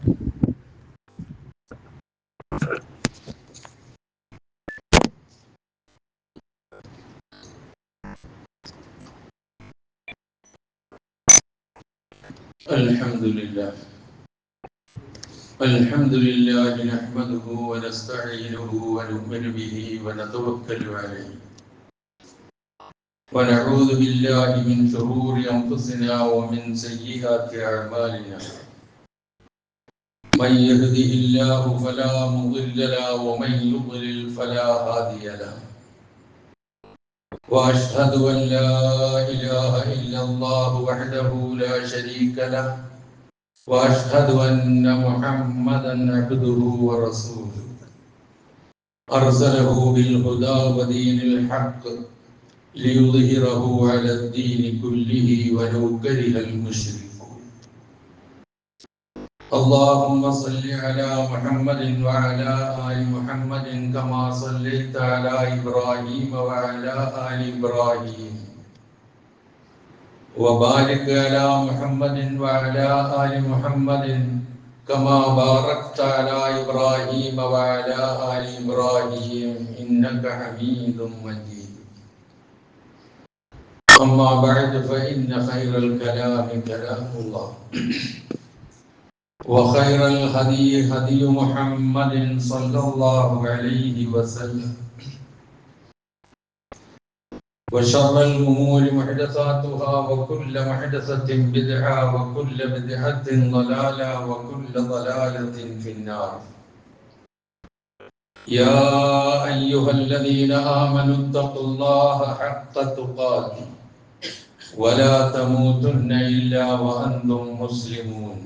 الحمد لله نحمده ونستعينه ونؤمن به ونتوكل عليه ونعوذ بالله من شرور أنفسنا ومن سيئات أعمالنا من يهده الله فلا مضل له ومن يضلل فلا هادي له وأشهد أن لا إله إلا الله وحده لا شريك له وأشهد أن محمدا عبده ورسوله أرسله بالهدى ودين الحق ليظهره على الدين كله ولو كره المشركون اللهم صل على محمد وعلى آل محمد كما صليت على إبراهيم وعلى آل إبراهيم وبارك على محمد وعلى آل محمد كما باركت على إبراهيم وعلى آل إبراهيم إنك حميد مجيد أما بعد فإن خير الكلام كلام الله وخير الهدي هدي محمد صلى الله عليه وسلم وشر الأمور محدثاتها وكل محدثة بدعة وكل بدعة ضلالة وكل ضلالة في النار يا أيها الذين آمنوا اتقوا الله حق تقاته ولا تموتن إلا وأنتم مسلمون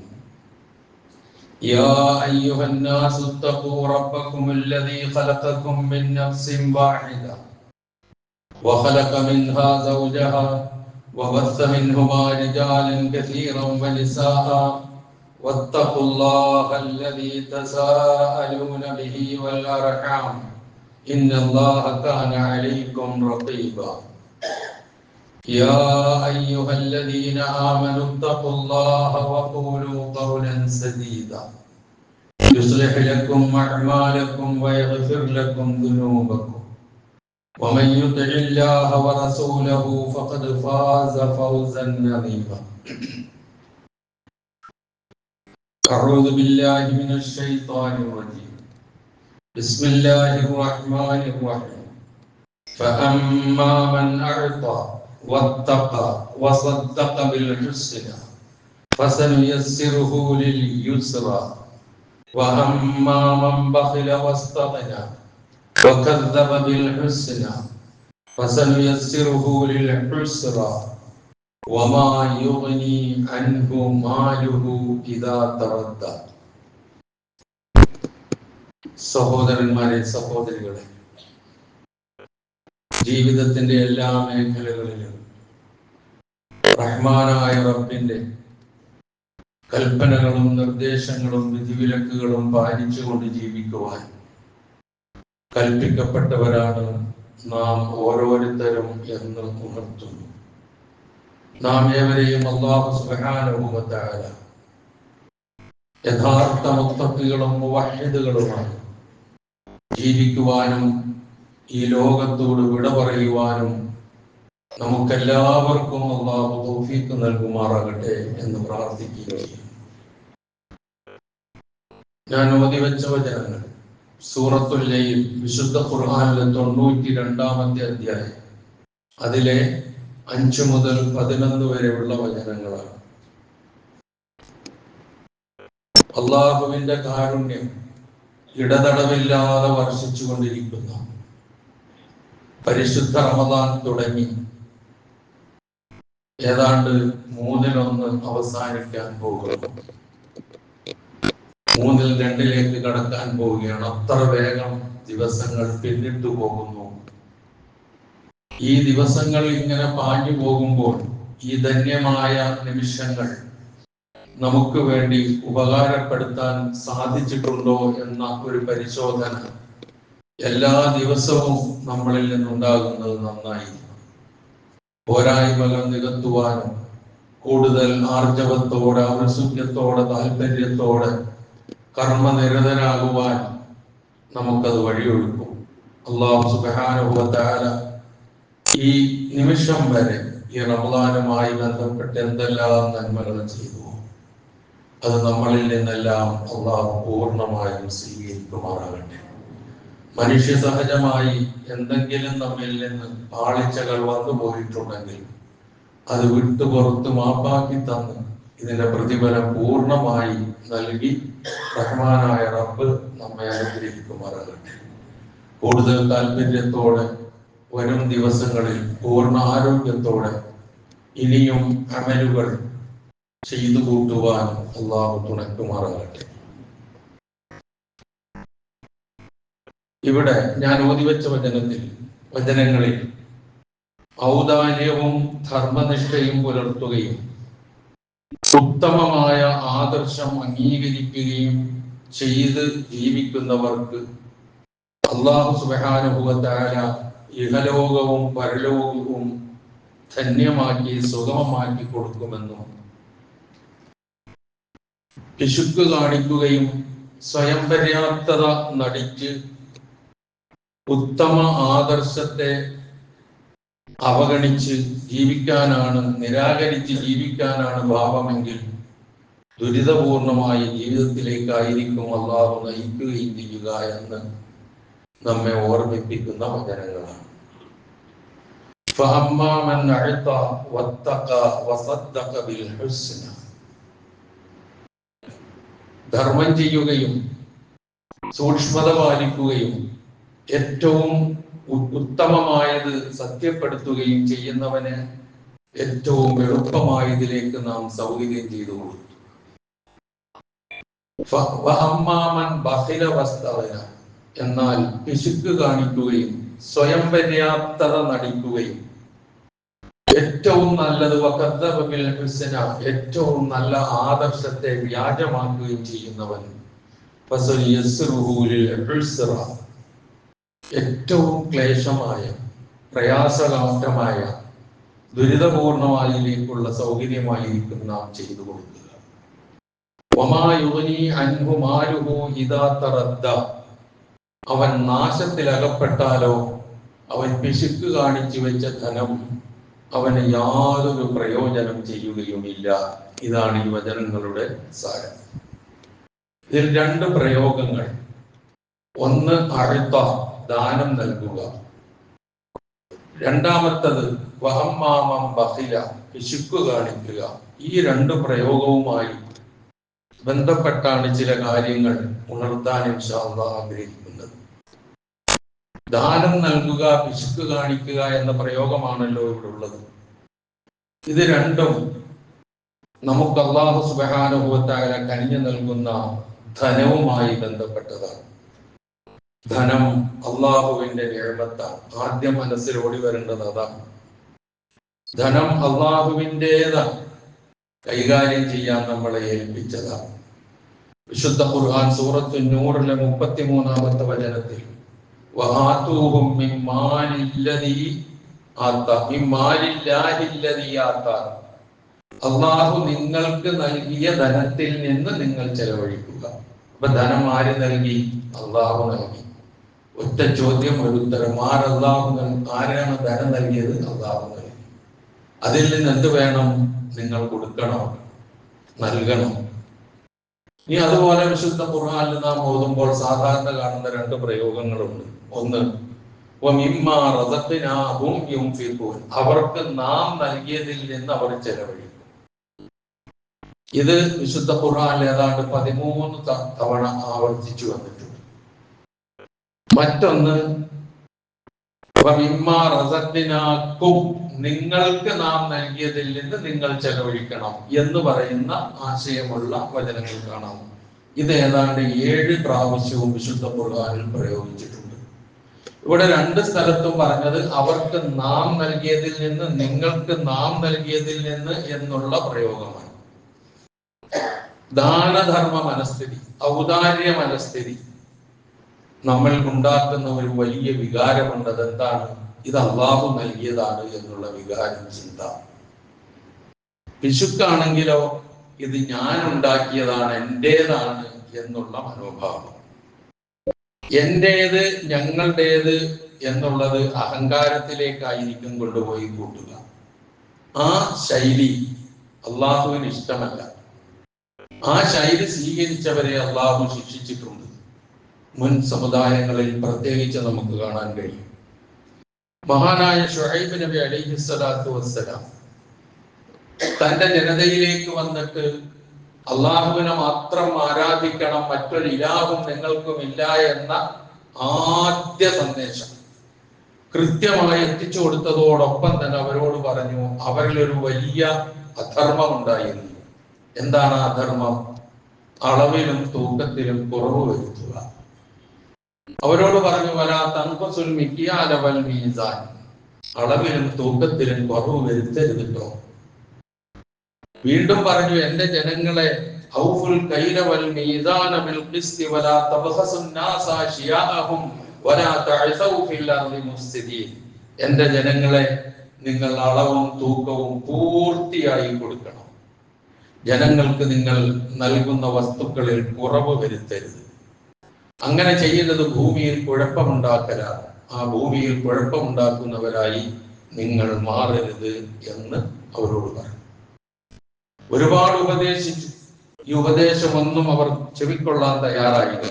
يا أيها الناس اتقوا ربكم الذي خلقكم من نفس واحدة وخلق منها زوجها وبث منهما رجالا كثيرا ونساء واتقوا الله الذي تساءلون به والأرحام إن الله كان عليكم رقيبا يا أيها الذين آمنوا اتقوا الله وقولوا قولا سديدا يصلح لكم أعمالكم ويغفر لكم ذنوبكم ومن يطع الله ورسوله فقد فاز فوزا عظيما أعوذ بالله من الشيطان الرجيم بسم الله الرحمن الرحيم فأما من أعطى واتقى وصدق بالحسنى فسنيسره لليسرى وأما من بخل واستغنى وكذب بالحسنى فسنيسره للعسرى وما يغني عنه ماله إذا تردى സഹോദരന്മാരെ സഹോദരികളെ ജീവിതത്തിന്റെ എല്ലാ മേഖലകളിലും റഹ്മാനായ റബ്ബിന്റെ കൽപ്പനകളും നിർദ്ദേശങ്ങളും വിധിവിലക്കുകളും പാലിച്ചുകൊണ്ട് ജീവിക്കുവാൻ കൽപ്പിക്കപ്പെട്ടവരാണ് നാം ഓരോരുത്തരും എന്ന് ഉണർത്തുന്നു. നാം ഏവരെയും അല്ലാഹു സുബ്ഹാനഹു വ തആല യഥാർത്ഥ മുത്തഖികളും മുവഹ്ഹിദുകളുമായി ജീവിക്കുവാനും ഈ ലോകത്തോട് വിട പറയുവാനും നമുക്കെല്ലാവർക്കും അല്ലാഹു തൗഫീഖ് നൽകുമാറാകട്ടെ എന്ന് പ്രാർത്ഥിക്കുകയും ഞാൻ ഓതി വെച്ച വചനങ്ങൾ സൂറത്തുൽ ലൈൽ വിശുദ്ധ ഖുർആനിലെ 92-ാമത്തെ അധ്യായം അതിലെ 5 മുതൽ 11 വരെയുള്ള വചനങ്ങളാണ്. അല്ലാഹുവിന്റെ കാരുണ്യം ഇടതടവില്ലാതെ വർഷിച്ചുകൊണ്ടിരിക്കുന്ന പരിശുദ്ധ റമദാൻ തുടങ്ങി ഏതാണ്ട് 1/3 അവസാനിക്കാൻ പോകുന്നു. 3/2 കടക്കാൻ പോവുകയാണ്. അത്ര വേഗം ദിവസങ്ങൾ പിന്നിട്ടു പോകുന്നു. ഈ ദിവസങ്ങൾ ഇങ്ങനെ പാഞ്ഞു പോകുമ്പോൾ ഈ ധന്യമായ നിമിഷങ്ങൾ നമുക്ക് വേണ്ടി ഉപകാരപ്പെടുത്താൻ സാധിച്ചിട്ടുണ്ടോ എന്ന ഒരു പരിശോധന എല്ലാ ദിവസവും നമ്മളിൽ നിന്നുണ്ടാകുന്നത് നന്നായി. പോരായ്മകൾ നികത്തുവാനും കൂടുതൽ ആർജവത്തോടെ ഔത്സുക്യത്തോടെ താല്പര്യത്തോടെ കർമ്മനിരതനാകുവാൻ നമുക്കത് വഴിയൊഴുക്കും. അല്ലാഹു സുബ്ഹാനഹു വ തആല ഈ നിമിഷം വരെ ഈ റമദാനുമായി ബന്ധപ്പെട്ട് എന്തെല്ലാം നന്മകൾ ചെയ്തു, അത് നമ്മളിൽ നിന്നെല്ലാം അല്ലാഹു പൂർണ്ണമായും സ്വീകരിക്കുമാറാകട്ടെ. മനുഷ്യ സഹജമായി എന്തെങ്കിലും നമ്മിൽ നിന്ന് പാളിച്ചകൾ വന്നു പോയിട്ടുണ്ടെങ്കിൽ അത് വിട്ടു പുറത്ത് മാപ്പാക്കി തന്ന് ഇതിന്റെ പ്രതിഫലം പൂർണ്ണമായി നൽകി റഹ്മാനായ റബ്ബ് നമ്മെ അനുഗ്രഹിക്കുമാറാകട്ടെ. കൂടുതൽ താല്പര്യത്തോടെ വരും ദിവസങ്ങളിൽ പൂർണ്ണ ആരോഗ്യത്തോടെ ഇനിയും അമലുകൾ ചെയ്തു കൂട്ടുവാൻ അല്ലാഹു തുണക്കുമാറാകട്ടെ. ഇവിടെ ഞാൻ ഓതിവെച്ച വചനങ്ങളിൽ ഔദാര്യവും ധർമ്മനിഷ്ഠയും പുലർത്തുകയും ഉത്തമമായ ആദർശം അംഗീകരിക്കുകയും ചെയ്ത് ജീവിക്കുന്നവർക്ക് അല്ലാഹു സുബ്ഹാനഹു വ തആല ഇഹലോകവും പരലോകവും ധന്യമാക്കി സുഗമമാക്കി കൊടുക്കുമെന്നും പിശുക്ക് കാണിക്കുകയും സ്വയം പര്യാപ്തത നടിച്ച് ഉത്തമ ആദർശത്തെ അവഗണിച്ച് ജീവിക്കാനാണ്, നിരാകരിച്ച് ജീവിക്കാനാണ് ഭാവമെങ്കിൽ ദുരിതപൂർണമായ ജീവിതത്തിലേക്കായിരിക്കും അല്ലാഹു നയിക്കുകയും ചെയ്യുക എന്ന് നമ്മെ ഓർമ്മിപ്പിക്കുന്ന വചനങ്ങളാണ്. ഫഅമ്മാ മൻ അഅത വത്തഖ വസദ്ദഖ ബിൽ ഹുസ്ന. ധർമ്മം ചെയ്യുകയും സൂക്ഷ്മത പാലിക്കുകയും ഏറ്റവും ഉത്തമമായത് സത്യപ്പെടുത്തുകയും ചെയ്യുന്നവന് ഏറ്റവും എളുപ്പമായതിലേക്ക് നാം സൗകര്യം ചെയ്തു കൊടുത്തു. എന്നാൽ പിശുക്ക് കാണിക്കുകയും സ്വയം പര്യാപ്തത നടിക്കുകയും ഏറ്റവും നല്ലത് ഏറ്റവും നല്ല ആദർശത്തെ വ്യാജമാക്കുകയും ചെയ്യുന്നവൻ ഏറ്റവും ക്ലേശമായ പ്രയാസകാഠമായ ദുരിതപൂർണമായിലേക്കുള്ള സൗകര്യമായിരിക്കും നാം ചെയ്തു കൊടുക്കുക. അവൻ നാശത്തിൽ അകപ്പെട്ടാലോ അവൻ പിശുക്ക് കാണിച്ചു വെച്ച ധനം അവന് യാതൊരു പ്രയോജനം ചെയ്യുകയുമില്ല. ഇതാണ് ഈ വചനങ്ങളുടെ സാരം. ഇതിൽ രണ്ട് പ്രയോഗങ്ങൾ. ഒന്ന് അഴുത്ത, ദാനം നൽകുക. രണ്ടാമത്തത് വഹമ്മാമം ബഖില, പിശുക്ക് കാണിക്കുക. ഈ രണ്ട് പ്രയോഗവുമായി ബന്ധപ്പെട്ടാണ് ചില കാര്യങ്ങൾ ഉണർത്താൻ ഇൻഷാ അല്ലാഹ് ആഗ്രഹിക്കുന്നത്. ദാനം നൽകുക, പിശുക്ക് കാണിക്കുക എന്ന പ്രയോഗമാണല്ലോ ഇവിടെ ഉള്ളത്. ഇത് രണ്ടും നമുക്ക് അല്ലാഹു സുബ്ഹാനഹു വ തആല കനിഞ്ഞു നൽകുന്ന ധനവുമായി ബന്ധപ്പെട്ടതാണ്. ധനം അള്ളാഹുവിന്റെ നിഅമത്താണ്. ആദ്യം മനസ്സിൽ ഓടി വരേണ്ടത് അതാണ്. ധനം അള്ളാഹുവിൻ്റെതാണ്, കൈകാര്യം ചെയ്യാൻ നമ്മളെ ഏൽപ്പിച്ചതാണ്. വിശുദ്ധ ഖുർആൻ സൂറത്തു നൂറിലെ 33-ാമത്തെ വചനത്തിൽ വആതൂഹും മിൻ മാലില്ലദീ ആതാ, അള്ളാഹു നിങ്ങൾക്ക് നൽകിയ ധനത്തിൽ നിന്ന് നിങ്ങൾ ചെലവഴിക്കുക. അപ്പൊ ധനം ആര് നൽകി? അള്ളാഹു നൽകി. ഒറ്റ ചോദ്യം, ഒരു ഉത്തരം. ആരാണ് ധനം നൽകിയത്? അള്ളാഹു നൽകി. അതിൽ നിന്ന് എന്ത് വേണം? നിങ്ങൾ കൊടുക്കണം, നൽകണം. ഇനി അതുപോലെ വിശുദ്ധ ഖുർആനിൽ നാം ഓതുമ്പോൾ സാധാരണ കാണുന്ന രണ്ട് പ്രയോഗങ്ങളുണ്ട്. ഒന്ന് അവർക്ക് നാം നൽകിയതിൽ നിന്ന് അവർ ചെലവഴിക്കും. ഇത് വിശുദ്ധ ഖുർആനിൽ ഏതാണ്ട് 13 തവണ ആവർത്തിച്ചു വന്നിട്ടുണ്ട്. മറ്റൊന്ന് നിങ്ങൾക്ക് നാം നൽകിയതിൽ നിന്ന് നിങ്ങൾ ചെലവഴിക്കണം എന്ന് പറയുന്ന ആശയമുള്ള വചനങ്ങൾ കാണാം. ഇത് ഏതാണ്ട് 7 പ്രാവശ്യവും വിശുദ്ധ ഖുർആനിൽ പ്രയോഗിച്ചിട്ടുണ്ട്. ഇവിടെ 2 സ്ഥലത്തും പറഞ്ഞത് അവർക്ക് നാം നൽകിയതിൽ നിന്ന്, നിങ്ങൾക്ക് നാം നൽകിയതിൽ നിന്ന് എന്നുള്ള പ്രയോഗമാണ്. ദാനധർമ്മ മനസ്ഥിതി, ഔദാര്യ മനസ്ഥിതി നമ്മൾ ഉണ്ടാക്കുന്ന ഒരു വലിയ വികാരമുണ്ട്. അതെന്താണ്? ഇത് അള്ളാഹു നൽകിയതാണ് എന്നുള്ള വികാരം, ചിന്ത. പിശുക്കാണെങ്കിലോ ഇത് ഞാൻ ഉണ്ടാക്കിയതാണ്, എന്റേതാണ് എന്നുള്ള മനോഭാവം. എന്റേത്, ഞങ്ങളുടേത് എന്നുള്ളത് അഹങ്കാരത്തിലേക്കായിരിക്കും കൊണ്ടുപോയി കൂട്ടുക. ആ ശൈലി അള്ളാഹുവിന് ഇഷ്ടമല്ല. ആ ശൈലി സ്വീകരിച്ചവരെ അള്ളാഹു ശിക്ഷിച്ചിട്ടുണ്ട്. മുൻ സമുദായങ്ങളിൽ പ്രത്യേകിച്ച് നമുക്ക് കാണാൻ കഴിയും. മഹാനായ ശുഐബ് നബി അലൈഹിസ്സലാത്തു വസ്സലാം തന്റെ ജനതയിലേക്ക് വന്നിട്ട് അള്ളാഹുവിനെ മാത്രം ആരാധിക്കണം, മറ്റൊരു ഇലാഹും നിങ്ങൾക്കുമില്ല എന്ന ആദ്യ സന്ദേശം കൃത്യമായി എത്തിച്ചു കൊടുത്തതോടൊപ്പം തന്നെ അവരോട് പറഞ്ഞു, അവരിൽ ഒരു വലിയ അധർമ്മം ഉണ്ടായിരുന്നു. എന്താണ് ആ അധർമ്മം? അളവിലും തൂക്കത്തിലും കുറവ് വരുത്തുക. അവരോട് പറഞ്ഞു, വലാ തൻഖുസുൽ മിക്യാല വൽ മീസാൻ, അളവിലും തൂക്കത്തിലും കുറവ് വരുത്തരുതോ. വീണ്ടും പറഞ്ഞു, എന്റെ ജനങ്ങളെ ഔഫുൽ കൈല വൽ മീസാന ബിൽ ഖിസ്തി വലാ തബ്ഖസുൻ നാസ അശ്യാഅഹും വലാ തഅസൗ ഫിൽ അർളി മുഫ്സിദീൻ. എന്റെ ജനങ്ങളെ, നിങ്ങൾ അളവും തൂക്കവും പൂർത്തിയായി കൊടുക്കണം. ജനങ്ങൾക്ക് നിങ്ങൾ നൽകുന്ന വസ്തുക്കളിൽ കുറവ് വരുത്തരുത്. അങ്ങനെ ചെയ്യുന്നത് ഭൂമിയിൽ കുഴപ്പമുണ്ടാക്കലാണ്. ആ ഭൂമിയിൽ കുഴപ്പമുണ്ടാക്കുന്നവരായി നിങ്ങൾ മാറരുത് എന്ന് അവരോട് പറഞ്ഞു. ഒരുപാട് ഉപദേശിച്ചു. ഈ ഉപദേശമൊന്നും അവർ ചെവിക്കൊള്ളാൻ തയ്യാറായില്ല.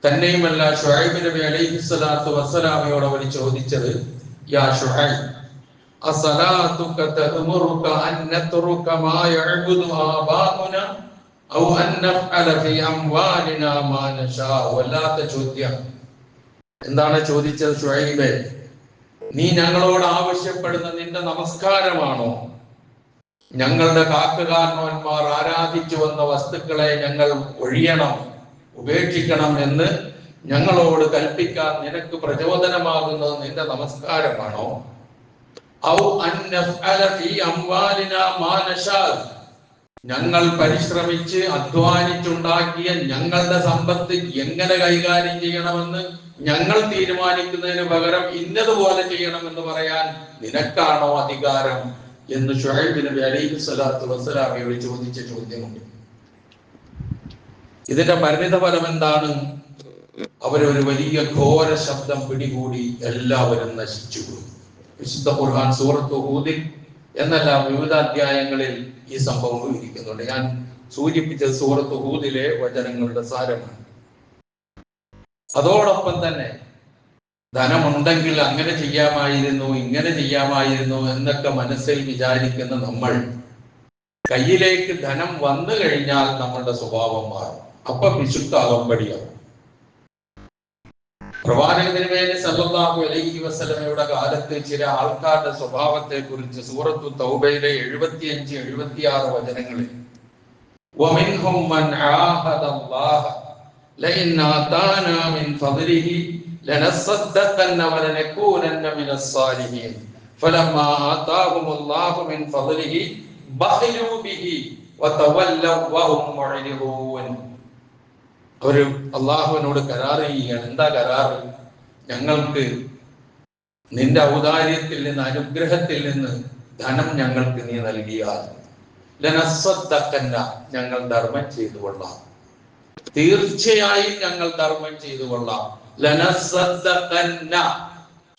തന്നെയുമല്ല, ശുഐബ് നബി അലൈഹിസ്സലാത്തു വസ്സലാമയോട് അവർ ചോദിച്ചത്, യാ ശുഐബ്, അസലാതുക തഅമുറുക അൻ നത്റുക മാ യഅബുദു ആബാഉന ഔ അൻ നഫഅല ഫീ അംവാലിനാ മാ നശാ. വല്ലാത്ത ചോദ്യം. എന്താണ് ചോദിച്ചത്? ശുഐബേ, നീ ഞങ്ങളോട് ആവശ്യപ്പെടുന്ന നിന്റെ നമസ്കാരമാണോ? ഞങ്ങളുടെ കാക്കകാരണവന്മാർ ആരാധിച്ചു വന്ന വസ്തുക്കളെ ഞങ്ങൾ ഒഴിയണം, ഉപേക്ഷിക്കണം എന്ന് ഞങ്ങളോട് കൽപ്പിക്കാൻ നിനക്ക് പ്രചോദനമാകുന്നത് നിന്റെ നമസ്കാരമാണോ? ഔ അൻ നഫഅല ഫീ അംവാലിനാ മാ നശാ, ഞങ്ങൾ പരിശ്രമിച്ച് അധ്വാനിച്ചുണ്ടാക്കിയ ഞങ്ങളുടെ സമ്പത്ത് എങ്ങനെ കൈകാര്യം ചെയ്യണമെന്ന് ഞങ്ങൾ തീരുമാനിക്കുന്നതിന് പകരം ഇന്നതുപോലെ ചെയ്യണമെന്ന് പറയാൻ നിനക്കാണോ അധികാരം എന്ന് ശുഐബ് നബി അലൈഹിസ്സലാത്തു വസ്സലാമയോട് ചോദിച്ച ചോദ്യമുണ്ട്. ഇതിന്റെ പരിണിത ഫലം എന്താണ്? അവരൊരു വലിയ ഘോര ശബ്ദം പിടികൂടി എല്ലാവരും നശിച്ചുപോയി. വിശുദ്ധ ഖുർആൻ സൂറത്ത് ഹൂദിൽ എന്നല്ല വിവിധ അധ്യായങ്ങളിൽ ഈ സംഭവം വിവരിക്കുന്നുണ്ട്. ഞാൻ സൂചിപ്പിച്ചത് സൂറത്ത് ഹൂദിലെ വചനങ്ങളുടെ സാരമാണ്. അതോടൊപ്പം തന്നെ ധനമുണ്ടെങ്കിൽ അങ്ങനെ ചെയ്യാമായിരുന്നു, ഇങ്ങനെ ചെയ്യാമായിരുന്നു എന്നൊക്കെ മനസ്സിൽ വിചാരിക്കുന്ന നമ്മൾ, കയ്യിലേക്ക് ധനം വന്നു കഴിഞ്ഞാൽ നമ്മളുടെ സ്വഭാവം മാറും. അപ്പൊ വിശുദ്ധ അകമ്പടിയാവും. പ്രവാചക തിരുമേനി സല്ലല്ലാഹു അലൈഹി വസല്ലമയുടെ കാലത്ത് ചില ആൾക്കാരുടെ സ്വഭാവത്തെ കുറിച്ച് സൂറത്തു തൗബയിലെ 75, 76 വചനങ്ങളിൽ വമിൻഹും മൻ ആഹദല്ലാഹ ലഇൻ ആതാനാ മിൻ ഫദ്ലിഹി ലനസദ്ദഖന്ന വലനകൂനന്ന മിനസ് സാലിഹീൻ ഫലമ്മാ ആതാഹുമുല്ലാഹു മിൻ ഫദ്ലിഹി ബഖിലൂ ബിഹി വതവല്ലൗ വഹും മുഅ്രിദൂൻ. അവര് അള്ളാഹുവിനോട് കരാർ ചെയ്യുകയാണ്. എന്താ കരാറ്? ഞങ്ങൾക്ക് നിന്റെ ഔദാര്യത്തിൽ നിന്ന്, അനുഗ്രഹത്തിൽ നിന്ന് ധനം ഞങ്ങൾക്ക് നീ നൽകിയാൽ ലനസ്വദ്ദഖന്ന, ഞങ്ങൾ ധർമ്മം ചെയ്തു കൊള്ളാം. തീർച്ചയായും ഞങ്ങൾ ധർമ്മം ചെയ്തു കൊള്ളാം. ലനസ്വദ്ദഖന്ന,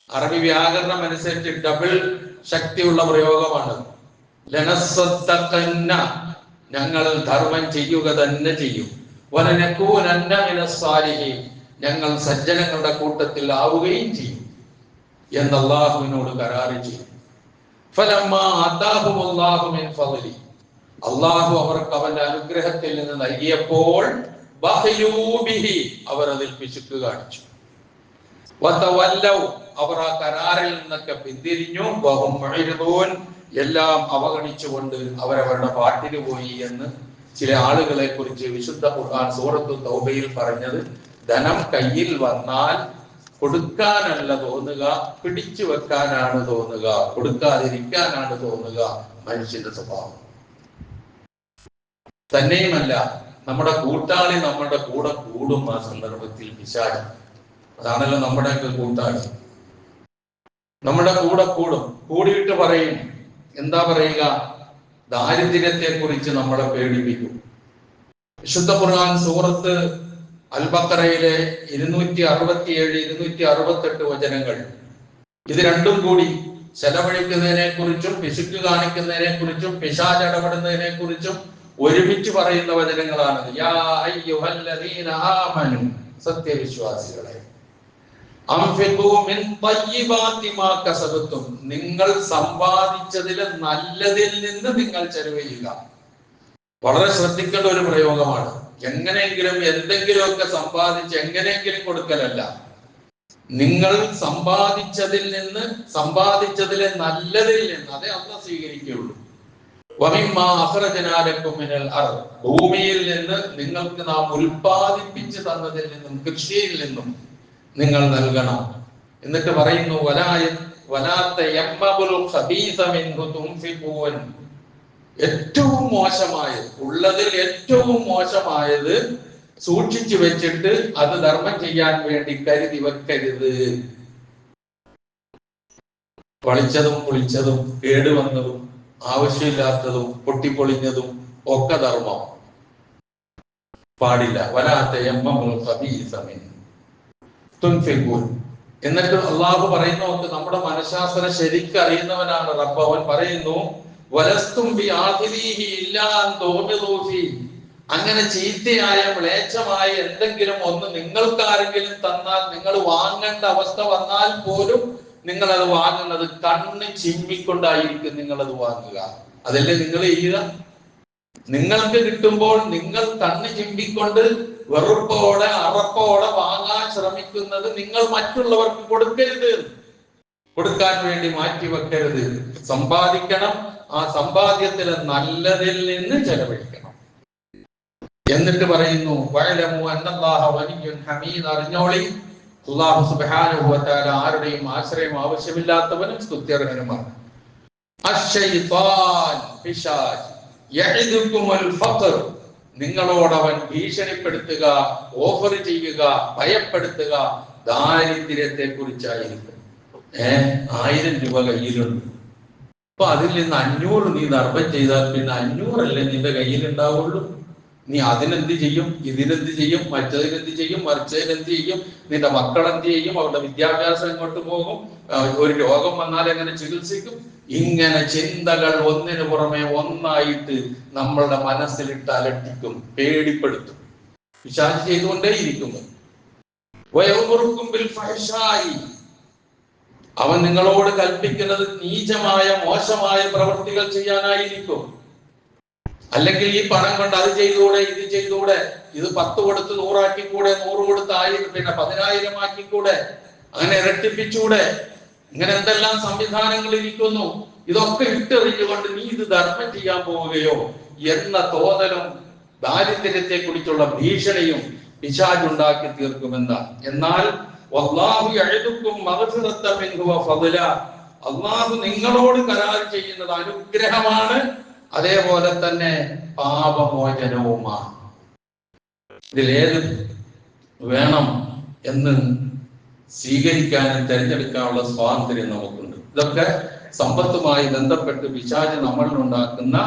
അറബി വ്യാകരണം അനുസരിച്ച് ഡബിൾ ശക്തിയുള്ള പ്രയോഗമാണ്. ലനസ്വദ്ദഖന്ന, ഞങ്ങൾ ധർമ്മം ചെയ്യുക തന്നെ ചെയ്യും. വലനകൂനന്ന മിനസ് സാലിഹീൻ, ഞങ്ങൾ സജ്ജനങ്ങളുടെ കൂട്ടത്തിൽ ആവുകയും ചെയ്യും എന്ന് അല്ലാഹുവിനോട് കരാർ ചെയ്യും. ഫലമ്മാ ആതാഹുമുല്ലാഹു മിൻ ഫദ്ലി, അല്ലാഹു അവർക്ക് അവന്റെ അനുഗ്രഹത്തിൽ നിന്ന് നൽകിയപ്പോൾ ബഖിലൂ ബിഹി, അവർ അതിൽ പിശുക്ക് കാണിച്ചു. വതവല്ലൗ, അവർ ആ കരാറിൽ നിന്നൊക്കെ പിന്തിരിഞ്ഞു. വഹും മുഅ്രിദൂൻ, എല്ലാം അവഗണിച്ചുകൊണ്ട് അവരവരുടെ പാട്ടിന് പോയി എന്ന് ചില ആളുകളെ കുറിച്ച് വിശുദ്ധ ഖുർആൻ സൂറത്തു തൗബയിൽ പറഞ്ഞത്, ധനം കയ്യിൽ വന്നാൽ കൊടുക്കാനല്ല തോന്നുക, പിടിച്ചു വെക്കാനാണ് തോന്നുക, കൊടുക്കാതിരിക്കാനാണ് തോന്നുക മനുഷ്യന്റെ സ്വഭാവം. തന്നെയുമല്ല, നമ്മുടെ കൂട്ടാളി നമ്മുടെ കൂടെ കൂടും. ആ സന്ദർഭത്തിൽ പിശാച്, അതാണല്ലോ നമ്മുടെയൊക്കെ കൂട്ടാളി, നമ്മുടെ കൂടെ കൂടും. കൂടിയിട്ട് പറയും, എന്താ പറയുക? ദാരിദ്ര്യത്തെ കുറിച്ച് നമ്മളെ പേടിപ്പിക്കും. വിശുദ്ധ ഖുർആൻ സൂറത്ത് അൽ ബഖറയിലെ 267, 268 വചനങ്ങൾ, ഇത് രണ്ടും കൂടി ചെലവഴിക്കുന്നതിനെ കുറിച്ചും പിശുക്ക് കാണിക്കുന്നതിനെ കുറിച്ചും പിശാച് ഇടപെടുന്നതിനെ കുറിച്ചും ഒരുമിച്ച് പറയുന്ന വചനങ്ങളാണ്. യാ അയ്യുഹല്ലദീന ആമനു, സത്യവിശ്വാസികളെ, അൻഫിഖൂ മിൻ തയ്യിബാതി മാ കസബതും, നിങ്ങൾ സമ്പാദിച്ചതിൽ നല്ലതിൽ നിന്ന് നിങ്ങൾ ചെലവഴിക്കുക. വളരെ ശ്രദ്ധിക്കേണ്ട ഒരു പ്രയോഗമാണ്. എങ്ങനെയെങ്കിലും എന്തെങ്കിലുമൊക്കെ സമ്പാദിച്ച് എങ്ങനെയെങ്കിലും കൊടുക്കലല്ല. നിങ്ങൾ സമ്പാദിച്ചതിലെ നല്ലതിൽ നിന്ന്, അതേ അള്ളാഹ് സ്വീകരിക്കുകയുള്ളൂ. വമിമ്മാ അഖ്റജ്നാ ലക്കും മിനൽ അർദ്, ഭൂമിയിൽ നിന്ന് നിങ്ങൾക്ക് നാം ഉൽപ്പാദിപ്പിച്ചു തന്നതിൽ നിന്നും, കൃഷിയിൽ നിന്നും നിങ്ങൾ നൽകണം. എന്നിട്ട് പറയുന്നു, വലാ തയമ്മമുൽ ഖബീസ മിൻഹു തുൻഫിഖൂൻ, ഏറ്റവും മോശമായത്, ഉള്ളതിൽ ഏറ്റവും മോശമായത് സൂക്ഷിച്ചു വെച്ചിട്ട് അത് ധർമ്മം ചെയ്യാൻ വേണ്ടി കരുതി വെക്കരുത്. വളിച്ചതും പൊളിച്ചതും കേടുവന്നതും ആവശ്യമില്ലാത്തതും പൊട്ടിപ്പൊളിഞ്ഞതും ഒക്കെ ധർമ്മം പാടില്ല. വലാത്ത എന്നിട്ട് അള്ളാഹു പറയുന്ന നോക്ക്, നമ്മുടെ മനഃശാസ്ത്രം ശരിക്കും അറിയുന്നവനാണ് റബ്ബ്. അവൻ പറയുന്നു, വലസ്തും ബി ആഖിരീഹി ഇല്ലാ അൻ തുഗ്മിദൂ ഫീ, അങ്ങനെ ചീത്തയായ മ്ലേച്ഛമായ എന്തെങ്കിലും ഒന്ന് നിങ്ങൾക്ക് ആരെങ്കിലും തന്നാൽ, നിങ്ങൾ വാങ്ങേണ്ട അവസ്ഥ വന്നാൽ പോലും നിങ്ങൾ അത് വാങ്ങുന്നത് കണ്ണ് ചിമ്മിക്കൊണ്ടായിരിക്കും നിങ്ങൾ അത് വാങ്ങുക. അതല്ലേ നിങ്ങൾ ചെയ്യുക? നിങ്ങൾക്ക് കിട്ടുമ്പോൾ നിങ്ങൾ കണ്ണ് ചിമ്മിക്കൊണ്ട് വെറുപ്പോടെ അറപ്പോടെ വാങ്ങാൻ ശ്രമിക്കുന്നത് നിങ്ങൾ മറ്റുള്ളവർക്ക് കൊടുക്കരുത്, കൊടുക്കാൻ വേണ്ടി മാറ്റി വെക്കരുത്. സമ്പാദിക്കണം, ആ സമ്പാദ്യത്തിലെ നല്ലതിൽ നിന്ന് ചെലവഴിക്കണം. എന്നിട്ട് പറയുന്നു, വഅലമു അന്നല്ലാഹ വലിയ്യുൻ ഹമീദ്, അറിഞ്ഞോളി അല്ലാഹു സുബ്ഹാനഹു വ തആല ആരുടെയും ആശ്രയം ആവശ്യമില്ലാത്തവനും സ്തുത്യർഹനുമാണ്. അശ്ശൈത്താൻ, പിശാച്, യഇദുകുമുൽ ഫഖർ, നിങ്ങളോടവൻ ഭീഷണിപ്പെടുത്തുക, ഓഫർ ചെയ്യുക, ഭയപ്പെടുത്തുക ദാരിദ്ര്യത്തെ കുറിച്ചായിരിക്കും. 1000 രൂപ കയ്യിലുണ്ട്, അപ്പൊ അതിൽ നിന്ന് 500 നീ ധർമ്മം ചെയ്താൽ പിന്നെ 500 അല്ലേ നിന്റെ കയ്യിൽ ഉണ്ടാവുള്ളൂ. നീ അതിനെന്ത് ചെയ്യും, ഇതിനെന്ത് ചെയ്യും, മറ്റതിനെന്ത് ചെയ്യും, മറിച്ചതിനെന്ത് ചെയ്യും, നിന്റെ മക്കൾ എന്ത് ചെയ്യും, അവരുടെ വിദ്യാഭ്യാസം എങ്ങോട്ട് പോകും, ഒരു രോഗം വന്നാൽ എങ്ങനെ ചികിത്സിക്കും? ഇങ്ങനെ ചിന്തകൾ ഒന്നിനു പുറമെ ഒന്നായിട്ട് നമ്മളുടെ മനസ്സിലിട്ട് അലട്ടിക്കും, പേടിപ്പെടുത്തും. പിശാച് ചെയ്തുകൊണ്ടേയിരിക്കുന്നു. അവൻ നിങ്ങളോട് കൽപ്പിക്കുന്നത് നീചമായ മോശമായ പ്രവൃത്തികൾ ചെയ്യാനായിരിക്കും. അല്ലെങ്കിൽ ഈ പണം കൊണ്ട് അത് ചെയ്തുകൂടെ, ഇത് ചെയ്തുകൂടെ, ഇത് 10 കൊടുത്ത് 100 ആക്കിക്കൂടെ, 100 കൊടുത്ത് 1000, പിന്നെ 10,000 ആക്കിക്കൂടെ, അങ്ങനെ ഇരട്ടിപ്പിച്ചൂടെ, ഇങ്ങനെ എന്തെല്ലാം സംവിധാനങ്ങൾ ഇരിക്കുന്നു. ഇതൊക്കെ ഇട്ടെറിഞ്ഞുകൊണ്ട് നീ ഇത് ധർമ്മം ചെയ്യാൻ പോവുകയോ എന്ന തോന്നലും ദാരിദ്ര്യത്തെ കുറിച്ചുള്ള ഭീഷണിയും പിശാച് ഉണ്ടാക്കി തീർക്കുമെന്നാണ്. എന്നാൽ അല്ലാഹു നിങ്ങളോട് കരാർ ചെയ്യുന്നത് അനുഗ്രഹമാണ്, അതേപോലെ തന്നെ പാപമോചനവുമാണ്. ഇതിലേത് വേണം എന്ന് സ്വീകരിക്കാനും തിരഞ്ഞെടുക്കാനുള്ള സ്വാതന്ത്ര്യം നമുക്കുണ്ട്. ഇതൊക്കെ സമ്പത്തുമായി ബന്ധപ്പെട്ട് പിശാച് നമ്മളിലുണ്ടാക്കുന്ന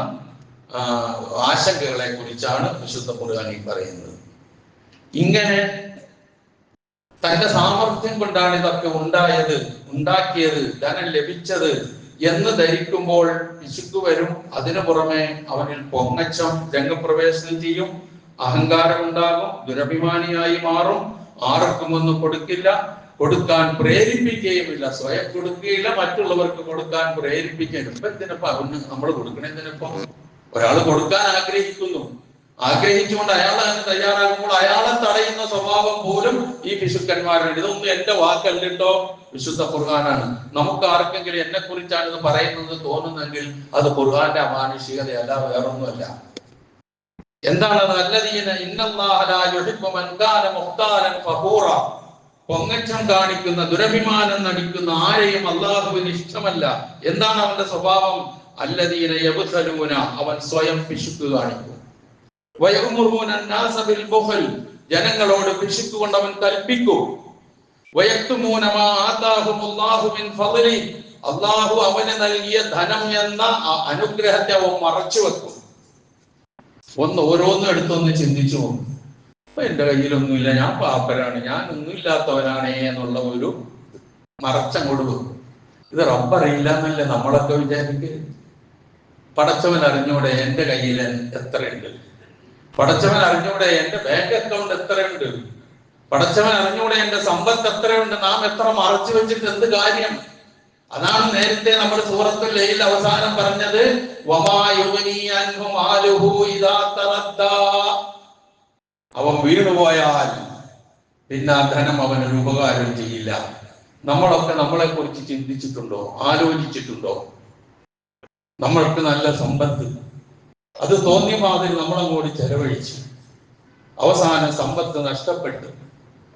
ആശങ്കകളെ കുറിച്ചാണ് വിശുദ്ധ ഖുർആനിൽ പറയുന്നത്. ഇങ്ങനെ തന്റെ സാമർഥ്യം കൊണ്ടാണ് ഇതൊക്കെ ഉണ്ടാക്കിയത്, ധനം ലഭിച്ചത് എന്ന് ധരിക്കുമ്പോൾ പിശുക്ക് വരും. അതിനു പുറമെ അവനിൽ പൊങ്ങച്ചം രംഗപ്രവേശനം ചെയ്യും, അഹങ്കാരം ഉണ്ടാകും, ദുരഭിമാനിയായി മാറും, ആർക്കും ഒന്നും കൊടുക്കില്ല, കൊടുക്കാൻ പ്രേരിപ്പിക്കുകയുമില്ല, സ്വയം കൊടുക്കുകയില്ല, മറ്റുള്ളവർക്ക് കൊടുക്കാൻ പ്രേരിപ്പിക്കുകയില്ല. ഇപ്പൊ എന്തിനപ്പോ അവന് നമ്മൾ കൊടുക്കണേതിനൊപ്പം ഒരാൾ കൊടുക്കാൻ ആഗ്രഹിച്ചുകൊണ്ട് അയാൾ അതിന് തയ്യാറാകുമ്പോൾ അയാളെ തടയുന്ന സ്വഭാവം പോലും ഈ പിശുക്കന്മാരുണ്ട്. ഇതൊന്നും എന്റെ വാക്കല്ലോ, വിശുദ്ധ ഖുർആനാണ്. നമുക്ക് ആർക്കെങ്കിലും എന്നെ കുറിച്ചാണ് ഇത് പറയുന്നത് തോന്നുന്നെങ്കിൽ അത് ഖുർആന്റെ അമാനുഷികതയല്ല, വേറൊന്നുമല്ല. എന്താണത്? അല്ലദീന ഇന്നല്ലാഹ ലാ യുഹിബ്ബു മൻ കാന മുഖ്താലൻ ഫഖൂറ, പൊങ്ങച്ചം കാണിക്കുന്ന, ദുരഭിമാനം നടിക്കുന്ന ആരെയും അല്ലാഹുവിന് ഇഷ്ടമല്ല. എന്താണ് അവന്റെ സ്വഭാവം? അല്ലദീന യബ്ഖലൂന, അവൻ സ്വയം പിശുക്ക് കാണിക്കും. വയഅ്മുറൂന അന്നാസ ബിൽ ബുഖൽ, ജനങ്ങളോട് പിശുക്ക് കൊണ്ട് അവൻ കൽപ്പിക്കും. വയക്തുമൂന മാ ആതാഹുമുല്ലാഹു മിൻ ഫളലി, അള്ളാഹു അവന് നൽകിയ ധനം എന്ന അനുഗ്രഹത്തെ അവൻ മറച്ചു വെക്കും. ഓരോന്നും എടുത്തൊന്ന് ചിന്തിച്ചു പോകും. അപ്പൊ എന്റെ കയ്യിലൊന്നുമില്ല, ഞാൻ പാപ്പരാണ്, ഞാൻ ഒന്നുമില്ലാത്തവനാണേ എന്നുള്ള ഒരു മറച്ചങ്ങോട്ട് വെക്കും. ഇത് റബ്ബറിയില്ല എന്നല്ലേ നമ്മളൊക്കെ വിചാരിക്കുക. പടച്ചവൻ അറിഞ്ഞൂടെ എന്റെ കയ്യിൽ എത്രയുണ്ട്? പടച്ചവൻ അറിഞ്ഞൂടെ എന്റെ ബാങ്ക് അക്കൗണ്ട് എത്രയുണ്ട്? പടച്ചവൻ അറിഞ്ഞൂടെ എന്റെ സമ്പത്ത് എത്രയുണ്ട്? നാം എത്ര മറച്ചു വെച്ചിട്ട് എന്ത് കാര്യം? അതാണ് നേരത്തെ നമ്മൾ സൂറത്തുൽ ലൈൽ അവസാനം പറഞ്ഞത്, അവൻ വീണുപോയാൽ പിന്നെ ആ ധനം അവനൊരു ഉപകാരം ചെയ്യില്ല. നമ്മളൊക്കെ നമ്മളെ കുറിച്ച് ചിന്തിച്ചിട്ടുണ്ടോ? ആലോചിച്ചിട്ടുണ്ടോ? നമ്മൾക്ക് നല്ല സമ്പത്ത്, അത് തോന്നിയ മാതിരി നമ്മളങ്ങോട്ട് ചെലവഴിച്ചു, അവസാനം സമ്പത്ത് നഷ്ടപ്പെട്ടു.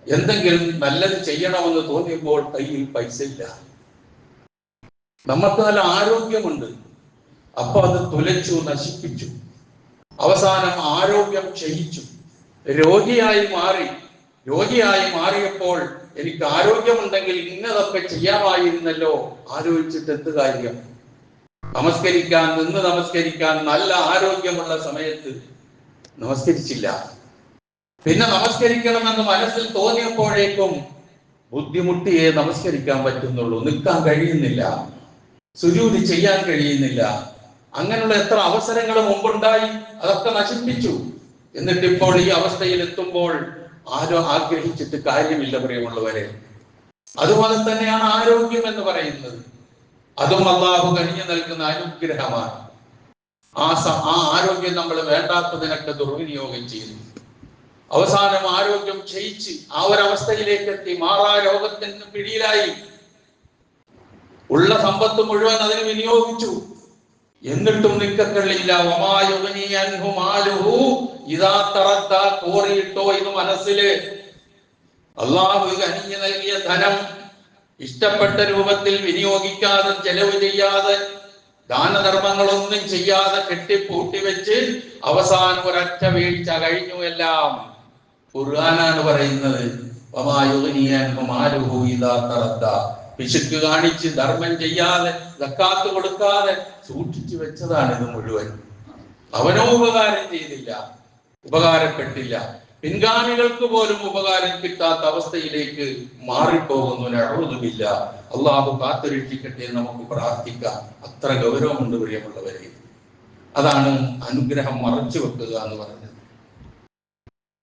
എന്തെങ്കിലും നല്ലത് ചെയ്യണമെന്ന് തോന്നിയപ്പോൾ കയ്യിൽ പൈസ ഇല്ല. നമുക്ക് നല്ല ആരോഗ്യമുണ്ട്, അപ്പൊ അത് തുലച്ചു, നശിപ്പിച്ചു. അവസാനം ആരോഗ്യം ക്ഷയിച്ചു, രോഗിയായി മാറിയപ്പോൾ എനിക്ക് ആരോഗ്യമുണ്ടെങ്കിൽ ഇന്നതൊക്കെ ചെയ്യാമായിരുന്നല്ലോ. ആലോചിച്ചിട്ട് എന്ത് കാര്യം? നിന്ന് നമസ്കരിക്കാൻ നല്ല ആരോഗ്യമുള്ള സമയത്ത് നമസ്കരിച്ചില്ല. പിന്നെ നമസ്കരിക്കണമെന്ന് മനസ്സിൽ തോന്നിയപ്പോഴേക്കും ബുദ്ധിമുട്ടിയേ നമസ്കരിക്കാൻ പറ്റുന്നുള്ളൂ, നിൽക്കാൻ കഴിയുന്നില്ല, സുജൂദ് ചെയ്യാൻ കഴിയുന്നില്ല. അങ്ങനെയുള്ള എത്ര അവസരങ്ങൾ മുമ്പുണ്ടായി, അതൊക്കെ നശിപ്പിച്ചു. എന്നിട്ട് ഇപ്പോൾ ഈ അവസ്ഥയിൽ എത്തുമ്പോൾ ആരും ആഗ്രഹിച്ചിട്ട് കാര്യമില്ല പ്രിയമുള്ളവരെ. അതുപോലെ തന്നെയാണ് ആരോഗ്യം എന്ന് പറയുന്നത്. അതും അല്ലാഹു കനിഞ്ഞു നൽകുന്ന അനുഗ്രഹമാണ്. ആ ആരോഗ്യം നമ്മൾ വേണ്ടാത്തതിനൊക്കെ ദുർവിനിയോഗം ചെയ്യുന്നു. അവസാനം ആരോഗ്യം ക്ഷയിച്ച് ആ ഒരവസ്ഥയിലേക്ക് എത്തി, മാറാ രോഗത്തിന് പിടിയിലായി. ഉള്ള സമ്പത്ത് മുഴുവൻ അതിന് വിനിയോഗിച്ചു, എന്നിട്ടും നിക്കക്കള്ളില്ല. കോറിയിട്ടോ ഇത് മനസ്സില്. അള്ളാഹു കനിഞ്ഞു നൽകിയ ധനം ഇഷ്ടപ്പെട്ട രൂപത്തിൽ വിനിയോഗിക്കാതെ, ചെലവ് ചെയ്യാതെ, ദാനധർമ്മങ്ങളൊന്നും ചെയ്യാതെ കെട്ടിപ്പൂട്ടി വെച്ച് അവസാനം ഒരൊറ്റ വീഴ്ച കഴിഞ്ഞു എല്ലാം. ഖുർആനാണ് പറയുന്നത്, പിശുക്ക് കാണിച്ച് ധർമ്മം ചെയ്യാതെ, സക്കാത്ത് കൊടുക്കാതെ സൂക്ഷിച്ചു വെച്ചതാണ് ഇത് മുഴുവൻ. അവനോ ഉപകാരം ചെയ്തില്ല, ഉപകാരപ്പെട്ടില്ല. പിൻഗാമികൾക്ക് പോലും ഉപകാരം കിട്ടാത്ത അവസ്ഥയിലേക്ക് മാറിപ്പോകുന്നു. നഅൂദുബില്ല. അള്ളാഹു കാത്തുരക്ഷിക്കട്ടെ. നമുക്ക് പ്രാർത്ഥിക്കാം. അത്ര ഗൗരവമുണ്ട് പ്രിയമുള്ളവരെ. അതാണ് അനുഗ്രഹം മറച്ചു വെക്കുക എന്ന് പറയുന്നത്.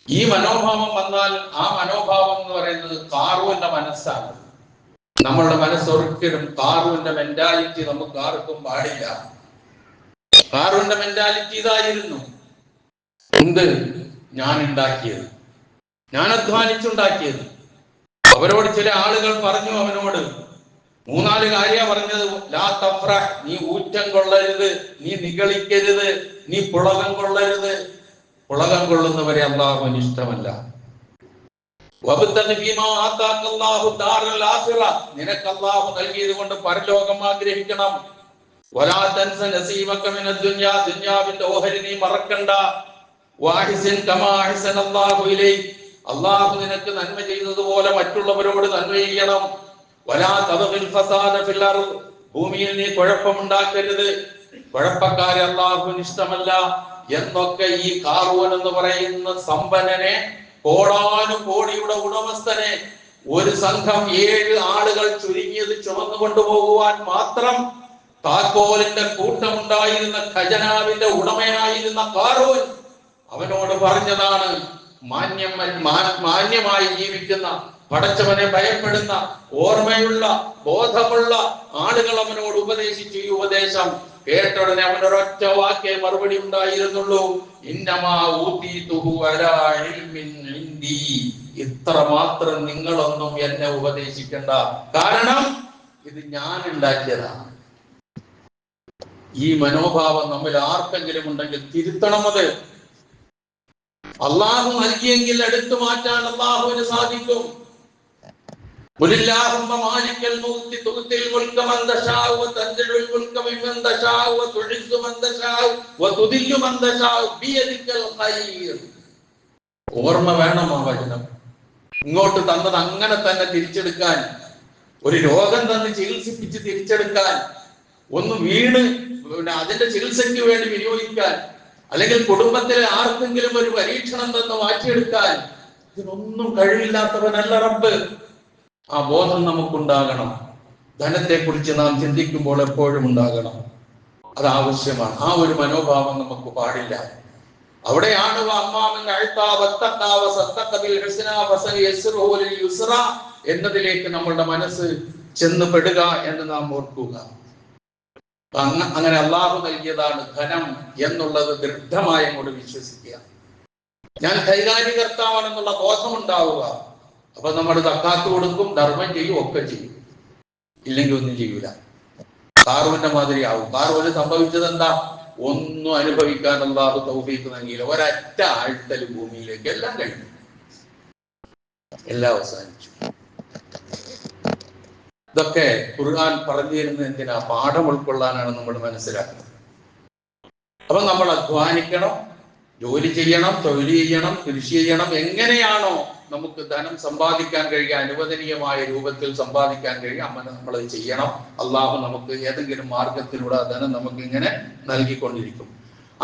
ഈ മനോഭാവം വന്നാൽ ആ മനോഭാവം എന്ന് പറയുന്നത് ഖാറൂന്റെ മനസ്സാണ്. നമ്മളുടെ മനസ്സൊരിക്കലും ഖാറൂന്റെ മെന്റാലിറ്റി നമുക്ക് ആർക്കും പാടില്ല. ഖാറൂന്റെ മെന്റാലിറ്റി ഇതായിരുന്നു, എന്ത് ഞാൻ ഉണ്ടാക്കിയത്, ഞാൻ അധ്വാനിച്ചുണ്ടാക്കിയത്. അവരോട് ചില ആളുകൾ പറഞ്ഞു, അവനോട് 3-4 കാര്യ പറഞ്ഞത്. ലാ തഫ്രഹ്, നീ ഊറ്റം കൊള്ളരുത്, നീ നിഗളിക്കരുത്, നീ പുളകം കൊള്ളരുത്. പുളകം കൊള്ളുന്നവരെ അള്ളാഹുവിന് ഇഷ്ടമല്ല. നിനക്ക് അള്ളാഹു നൽകിയത് കൊണ്ട് പരലോകം ആഗ്രഹിക്കണം. ദുനിയാവിന്റെ ഓഹരി നീ മറക്കണ്ട. അള്ളാഹു നിനക്ക് നന്മ ചെയ്തതുപോലെ മറ്റുള്ളവരോട് നന്മ ചെയ്യണം. ഭൂമിയിൽ നീ കുഴപ്പമുണ്ടാക്കരുത്, കുഴപ്പക്കാരെ അള്ളാഹുവിന് ഇഷ്ടമല്ല എന്നൊക്കെ ഈ ഖാറൂൻ എന്ന് പറയുന്ന സമ്പന്നനെ, കോടാനുകോടിയുടെ ഉടമസ്ഥനെ, ഒരു സംഘം 7 ആളുകൾ ചുരുങ്ങിയത് ചുമന്നു കൊണ്ടുപോകുവാൻ മാത്രം താക്കോലിന്റെ കൂട്ടമുണ്ടായിരുന്ന ഖജനാവിന്റെ ഉടമയായിരുന്ന ഖാറൂൻ അവനോട് പറഞ്ഞതാണ്. മാന്യമായി ജീവിക്കുന്ന, പടച്ചവനെ ഭയപ്പെടുന്ന, ഓർമ്മയുള്ള, ബോധമുള്ള ആളുകൾ അവനോട് ഉപദേശിച്ചു. ഈ ഉപദേശം കേട്ടുടനെ അവനൊരൊറ്റ വാക്കേ മറുപടി ഉണ്ടായിരുന്നുള്ളൂ, ഇന്നമാ ഊതീതുഹു അലാ ഇൽമിൻ ഇൻദി. ഇത്ര മാത്രം നിങ്ങളൊന്നും എന്നെ ഉപദേശിക്കണ്ട, കാരണം ഇത് ഞാൻ ഉണ്ടാക്കിയതാണ്. ഈ മനോഭാവം നമ്മിൽ ആർക്കെങ്കിലും ഉണ്ടെങ്കിൽ തിരുത്തണം. അത് അള്ളാഹു നൽകിയെങ്കിൽ എടുത്തു മാറ്റാൻ അള്ളാഹുവിന് സാധിക്കും. മാലിക്കൽ മുൽക്കി തുഅ്തിൽ മുൽക മൻ തശാഉ വതൻസിഉൽ മുൽക മിമ്മൻ തശാഉ വതുഇസ്സു മൻ തശാഉ വതുദില്ലു മൻ തശാഉ ബിയദിക്കൽ ഖൈർ. ഓർമ്മ വേണം ആ വചനം. ഇങ്ങോട്ട് തന്നത് അങ്ങനെ തന്നെ തിരിച്ചെടുക്കാൻ ഒരു രോഗം തന്ന് ചികിത്സിപ്പിച്ച് തിരിച്ചെടുക്കാൻ, ഒന്ന് വീണ് അതിന്റെ ചികിത്സയ്ക്ക് വേണ്ടി വിനിയോഗിക്കാൻ, അല്ലെങ്കിൽ കുടുംബത്തിലെ ആർക്കെങ്കിലും ഒരു പരീക്ഷണം തന്ന് മാറ്റിയെടുക്കാൻ ഇതിനൊന്നും കഴിവില്ലാത്തവനല്ല റബ്ബ്. ആ ബോധം നമുക്കുണ്ടാകണം. ധനത്തെ കുറിച്ച് നാം ചിന്തിക്കുമ്പോൾ എപ്പോഴും ഉണ്ടാകണം. അത് ആവശ്യമാണ്. ആ ഒരു മനോഭാവം നമുക്ക് പാടില്ല. അവിടെയാണ് എന്നതിലേക്ക് നമ്മളുടെ മനസ്സ് ചെന്ന് പെടുക എന്ന് നാം ഓർക്കുക. അങ്ങനെ അള്ളാഹു നൽകിയതാണ് ധനം എന്നുള്ളത് ദൃഢമായി അങ്ങോട്ട് വിശ്വസിക്കുക. ഞാൻ കൈകാര്യകർത്താവാണെന്നുള്ള ബോധമുണ്ടാവുക. അപ്പൊ നമ്മൾ സക്കാത്ത് കൊടുക്കും, ധർമ്മം ചെയ്യും, ഒക്കെ ചെയ്യും. ഇല്ലെങ്കിൽ ഒന്നും ചെയ്യൂല. കാറൂന്റെ മാതിരി ആവും. കാറൂന് സംഭവിച്ചത് എന്താ? ഒന്നും അനുഭവിക്കാൻ അല്ലാഹു തൗഫീഖ് നൽകിയില്ല. ഒരൊറ്റ ആഴ്ത്തൽ ഭൂമിയിലേക്ക് എല്ലാം കഴിഞ്ഞു, എല്ലാം അവസാനിച്ചു. ഇതൊക്കെ ഖുർആൻ പറഞ്ഞു തരുന്നത് എന്തിനാ? പാഠം ഉൾക്കൊള്ളാനാണ് നമ്മൾ മനസ്സിലാക്കുന്നത്. അപ്പൊ നമ്മൾ അധ്വാനിക്കണം, ജോലി ചെയ്യണം, തൊഴിൽ ചെയ്യണം, കൃഷി ചെയ്യണം. എങ്ങനെയാണോ നമുക്ക് ധനം സമ്പാദിക്കാൻ കഴിയുക, അനുവദനീയമായ രൂപത്തിൽ സമ്പാദിക്കാൻ കഴിയുക, അങ്ങനെ നമ്മളത് ചെയ്യണം. അള്ളാഹു നമുക്ക് ഏതെങ്കിലും മാർഗത്തിലൂടെ ആ ധനം നമുക്ക് ഇങ്ങനെ നൽകിക്കൊണ്ടിരിക്കും.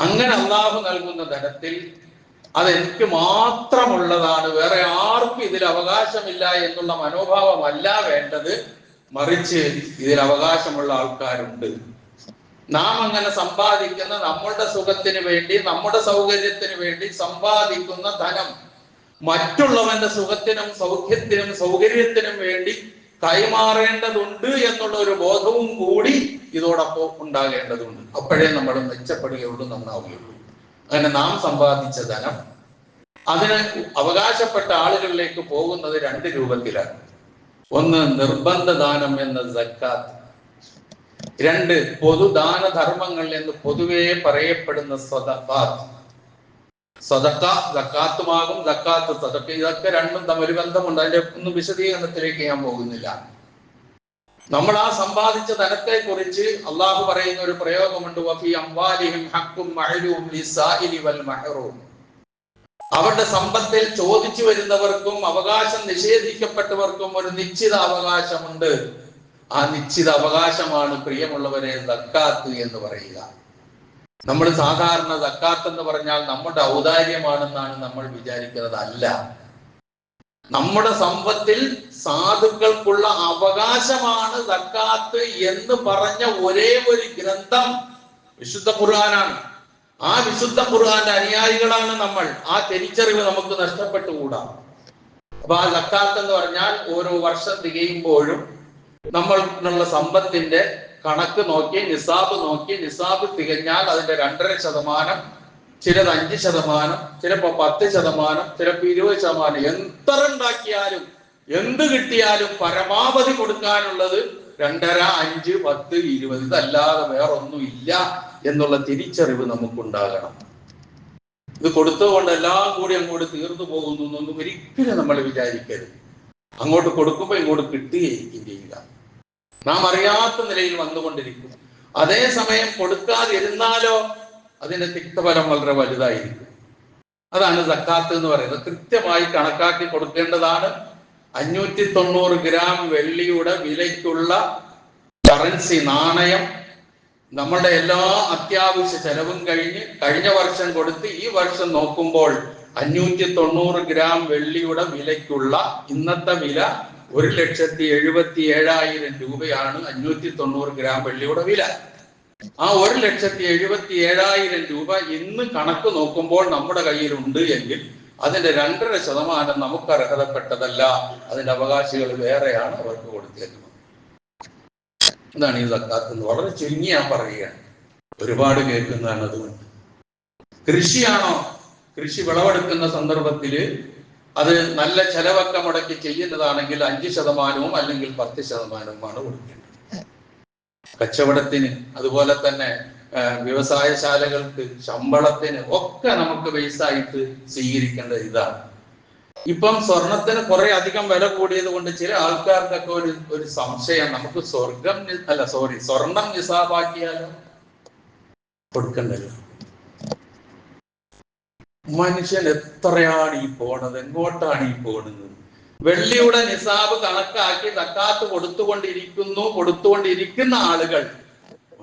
അങ്ങനെ അള്ളാഹു നൽകുന്ന ധനത്തിൽ അതെനിക്ക് മാത്രമുള്ളതാണ്, വേറെ ആർക്കും ഇതിൽ അവകാശമില്ല എന്നുള്ള മനോഭാവമല്ല വേണ്ടത്. മറിച്ച് ഇതിൽ അവകാശമുള്ള ആൾക്കാരുണ്ട്. നാം അങ്ങനെ സമ്പാദിക്കുന്ന, നമ്മളുടെ സുഖത്തിന് വേണ്ടി, നമ്മുടെ സൗകര്യത്തിന് വേണ്ടി സമ്പാദിക്കുന്ന ധനം മറ്റുള്ളവന്റെ സുഖത്തിനും സൗഖ്യത്തിനും സൗകര്യത്തിനും വേണ്ടി കൈമാറേണ്ടതുണ്ട് എന്നുള്ള ഒരു ബോധവും കൂടി ഇതോടൊപ്പം ഉണ്ടാകേണ്ടതുണ്ട്. അപ്പോഴേ നമ്മൾ മെച്ചപ്പെടുകയുള്ളൂ, നന്നാവുകയുള്ളൂ. അങ്ങനെ നാം സമ്പാദിച്ച ധനം അതിന് അവകാശപ്പെട്ട ആളുകളിലേക്ക് പോകുന്നത് രണ്ട് രൂപത്തിലാണ്. ഒന്ന് നിർബന്ധ ദാനം എന്ന സക്കാത്ത്, രണ്ട് പൊതുദാന ധർമ്മങ്ങൾ എന്ന് പൊതുവേ പറയപ്പെടുന്ന സദഖാത്ത്. സദഖ സക്കാത്തുമാകും, സക്കാത്ത് സദഖ. ഇതൊക്കെ രണ്ടും തമ്മിൽ ബന്ധമുണ്ട്. അതിന്റെ ഒന്നും വിശദീകരണത്തിലേക്ക് ഞാൻ പോകുന്നില്ല. നമ്മൾ ആ സമ്പാദിച്ച ധനത്തെ കുറിച്ച് അള്ളാഹു പറയുന്ന ഒരു പ്രയോഗമുണ്ട്. വഫി അംവാലിഹിം ഹഖ്ഖും മഅലൂം ലിസ്സാഇലി വൽ മഹ്റൂം. അവരുടെ സമ്പത്തിൽ ചോദിച്ചു വരുന്നവർക്കും അവകാശം നിഷേധിക്കപ്പെട്ടവർക്കും ഒരു നിശ്ചിത അവകാശമുണ്ട്. ആ നിശ്ചിത അവകാശമാണ് പ്രിയമുള്ളവരെ സക്കാത്ത് എന്ന് പറയുക. നമ്മൾ സാധാരണ സക്കാത്ത് എന്ന് പറഞ്ഞാൽ നമ്മുടെ ഔദാര്യമാണെന്നാണ് നമ്മൾ വിചാരിക്കുന്നത്. അല്ല, നമ്മുടെ സമ്പത്തിൽ സാധുക്കൾക്കുള്ള അവകാശമാണ് സക്കാത്ത് എന്ന് പറഞ്ഞ ഒരേ ഒരു ഗ്രന്ഥം വിശുദ്ധ ഖുർആനാണ്. ആ വിശുദ്ധ ഖുർആന്റെ അനുയായികളാണ് നമ്മൾ. ആ തിരിച്ചറിവ് നമുക്ക് നഷ്ടപ്പെട്ടുകൂടാ. അപ്പൊ ആ സക്കാത്ത് എന്ന് പറഞ്ഞാൽ ഓരോ വർഷം തികയുമ്പോഴും നമ്മൾക്കുള്ള സമ്പത്തിന്റെ കണക്ക് നോക്കി, നിസാബ് നോക്കി, നിസാബ് തികഞ്ഞാൽ അതിന്റെ 2.5%, ചിലത് 5%, ചിലപ്പോ 10%, ചിലപ്പോ 20%, എത്ര ഉണ്ടാക്കിയാലും എന്ത് കിട്ടിയാലും പരമാവധി കൊടുക്കാനുള്ളത് 2.5, 5, 10, 20, ഇതല്ലാതെ വേറൊന്നും ഇല്ല എന്നുള്ള തിരിച്ചറിവ് നമുക്കുണ്ടാകണം. ഇത് കൊടുത്തുകൊണ്ട് എല്ലാം കൂടി അങ്ങോട്ട് തീർന്നു പോകുന്നു എന്നൊന്നും ഒരിക്കലും നമ്മൾ വിചാരിക്കരുത്. അങ്ങോട്ട് കൊടുക്കുമ്പോൾ ഇങ്ങോട്ട് കിട്ടുകയായിരിക്കും ചെയ്യുക. നാം അറിയാത്ത നിലയിൽ വന്നുകൊണ്ടിരിക്കും. അതേസമയം കൊടുക്കാതിരുന്നാലോ അതിന്റെ തിക്തഫലം വളരെ വലുതായിരിക്കും. അതാണ് സക്കാത്ത് എന്ന് പറയുന്നത്. കൃത്യമായി കണക്കാക്കി കൊടുക്കേണ്ടതാണ്. 590 ഗ്രാം വെള്ളിയുടെ വിലയ്ക്കുള്ള കറൻസി, നാണയം, നമ്മളുടെ എല്ലാ അത്യാവശ്യ ചെലവും കഴിഞ്ഞ വർഷം കൊടുത്ത് ഈ വർഷം നോക്കുമ്പോൾ 590 ഗ്രാം വെള്ളിയുടെ വിലയ്ക്കുള്ള ഇന്നത്തെ വില 1,77,000 രൂപയാണ്. 590 ഗ്രാം വെള്ളിയുടെ വില. ആ 1,77,000 രൂപ ഇന്ന് കണക്ക് നോക്കുമ്പോൾ നമ്മുടെ കയ്യിലുണ്ട് എങ്കിൽ അതിന്റെ 2.5% നമുക്ക് അർഹതപ്പെട്ടതല്ല. അതിന്റെ അവകാശികൾ വേറെയാണ്, അവർക്ക് കൊടുത്തേക്കുന്നത്. ഇതാണ് ഈ സക്കാത്ത് എന്ന് വളരെ ചുരുങ്ങി ഞാൻ പറയുകയാണ്. ഒരുപാട് കേൾക്കുന്നതാണ്. അതുകൊണ്ട് കൃഷിയാണോ, കൃഷി വിളവെടുക്കുന്ന സന്ദർഭത്തില് അത് നല്ല ചെലവൊക്കെ മുടക്കി ചെയ്യുന്നതാണെങ്കിൽ 5% അല്ലെങ്കിൽ 10% കൊടുക്കേണ്ടത്. കച്ചവടത്തിന്, അതുപോലെ തന്നെ വ്യവസായശാലകൾക്ക്, ശമ്പളത്തിന് ഒക്കെ നമുക്ക് ബേസായിട്ട് സ്വീകരിക്കേണ്ടത് ഇതാണ്. ഇപ്പം സ്വർണത്തിന് കുറെ അധികം വില കൂടിയത് കൊണ്ട് ചില ആൾക്കാർക്കൊക്കെ ഒരു സംശയം, നമുക്ക് സ്വർണം നിസാബാക്കിയാലോ? കൊടുക്കണ്ടല്ലോ. മനുഷ്യൻ എത്രയാണ് ഈ പോണത്, എങ്ങോട്ടാണ് ഈ പോണത്? വെള്ളിയുടെ നിസാബ് കണക്കാക്കി സക്കാത്ത് കൊടുത്തുകൊണ്ടിരിക്കുന്ന ആളുകൾ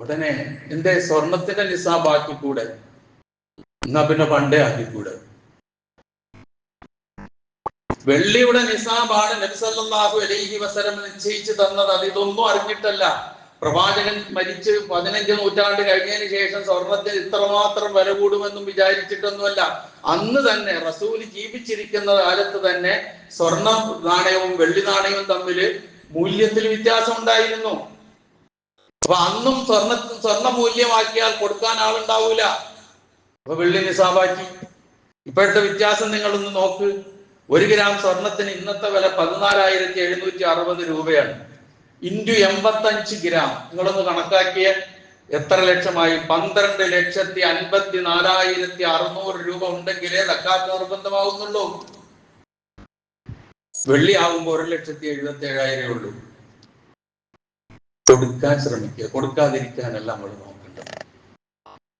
ഉടനെ എന്റെ സ്വർണത്തിന്റെ നിസാബ് ആക്കിക്കൂടെ, എന്നാ പിന്നെ പണ്ടേ ആക്കിക്കൂടെ. വെള്ളിയുടെ നിസാബാണ് നബി സല്ലല്ലാഹു അലൈഹി വസല്ലം നിശ്ചയിച്ചു തന്നത്. അത് ഇതൊന്നും അറിഞ്ഞിട്ടല്ല. പ്രവാചകൻ മരിച്ച് 15 നൂറ്റാണ്ട് കഴിഞ്ഞതിന് ശേഷം സ്വർണത്തിന് ഇത്രമാത്രം വില കൂടുമെന്നും വിചാരിച്ചിട്ടൊന്നുമല്ല. അന്ന് തന്നെ റസൂല് ജീവിച്ചിരിക്കുന്ന കാലത്ത് തന്നെ സ്വർണ്ണ നാണയവും വെള്ളി നാണയവും തമ്മിൽ മൂല്യത്തിൽ വ്യത്യാസം ഉണ്ടായിരുന്നു. അപ്പൊ അന്നും സ്വർണ്ണ മൂല്യമാക്കിയാൽ കൊടുക്കാൻ ആളുണ്ടാവൂല. അപ്പൊ വെള്ളി നിസാബാക്കി. ഇപ്പോഴത്തെ വ്യത്യാസം നിങ്ങളൊന്ന് നോക്ക്. 1 ഗ്രാം സ്വർണത്തിന് ഇന്നത്തെ വില 14,760 രൂപയാണ്. ഇൻറ്റു 85 ഗ്രാം നിങ്ങളൊന്ന് കണക്കാക്കിയ എത്ര ലക്ഷമായി? 12,54,600 രൂപ ഉണ്ടെങ്കിലേ സക്കാത്ത് നിർബന്ധമാവുന്നുള്ളൂ. വെള്ളി ആവുമ്പോ 1,77,000 ഉള്ളൂ. കൊടുക്കാൻ ശ്രമിക്കുക, കൊടുക്കാതിരിക്കാനല്ല നമ്മൾ നോക്കേണ്ടത്.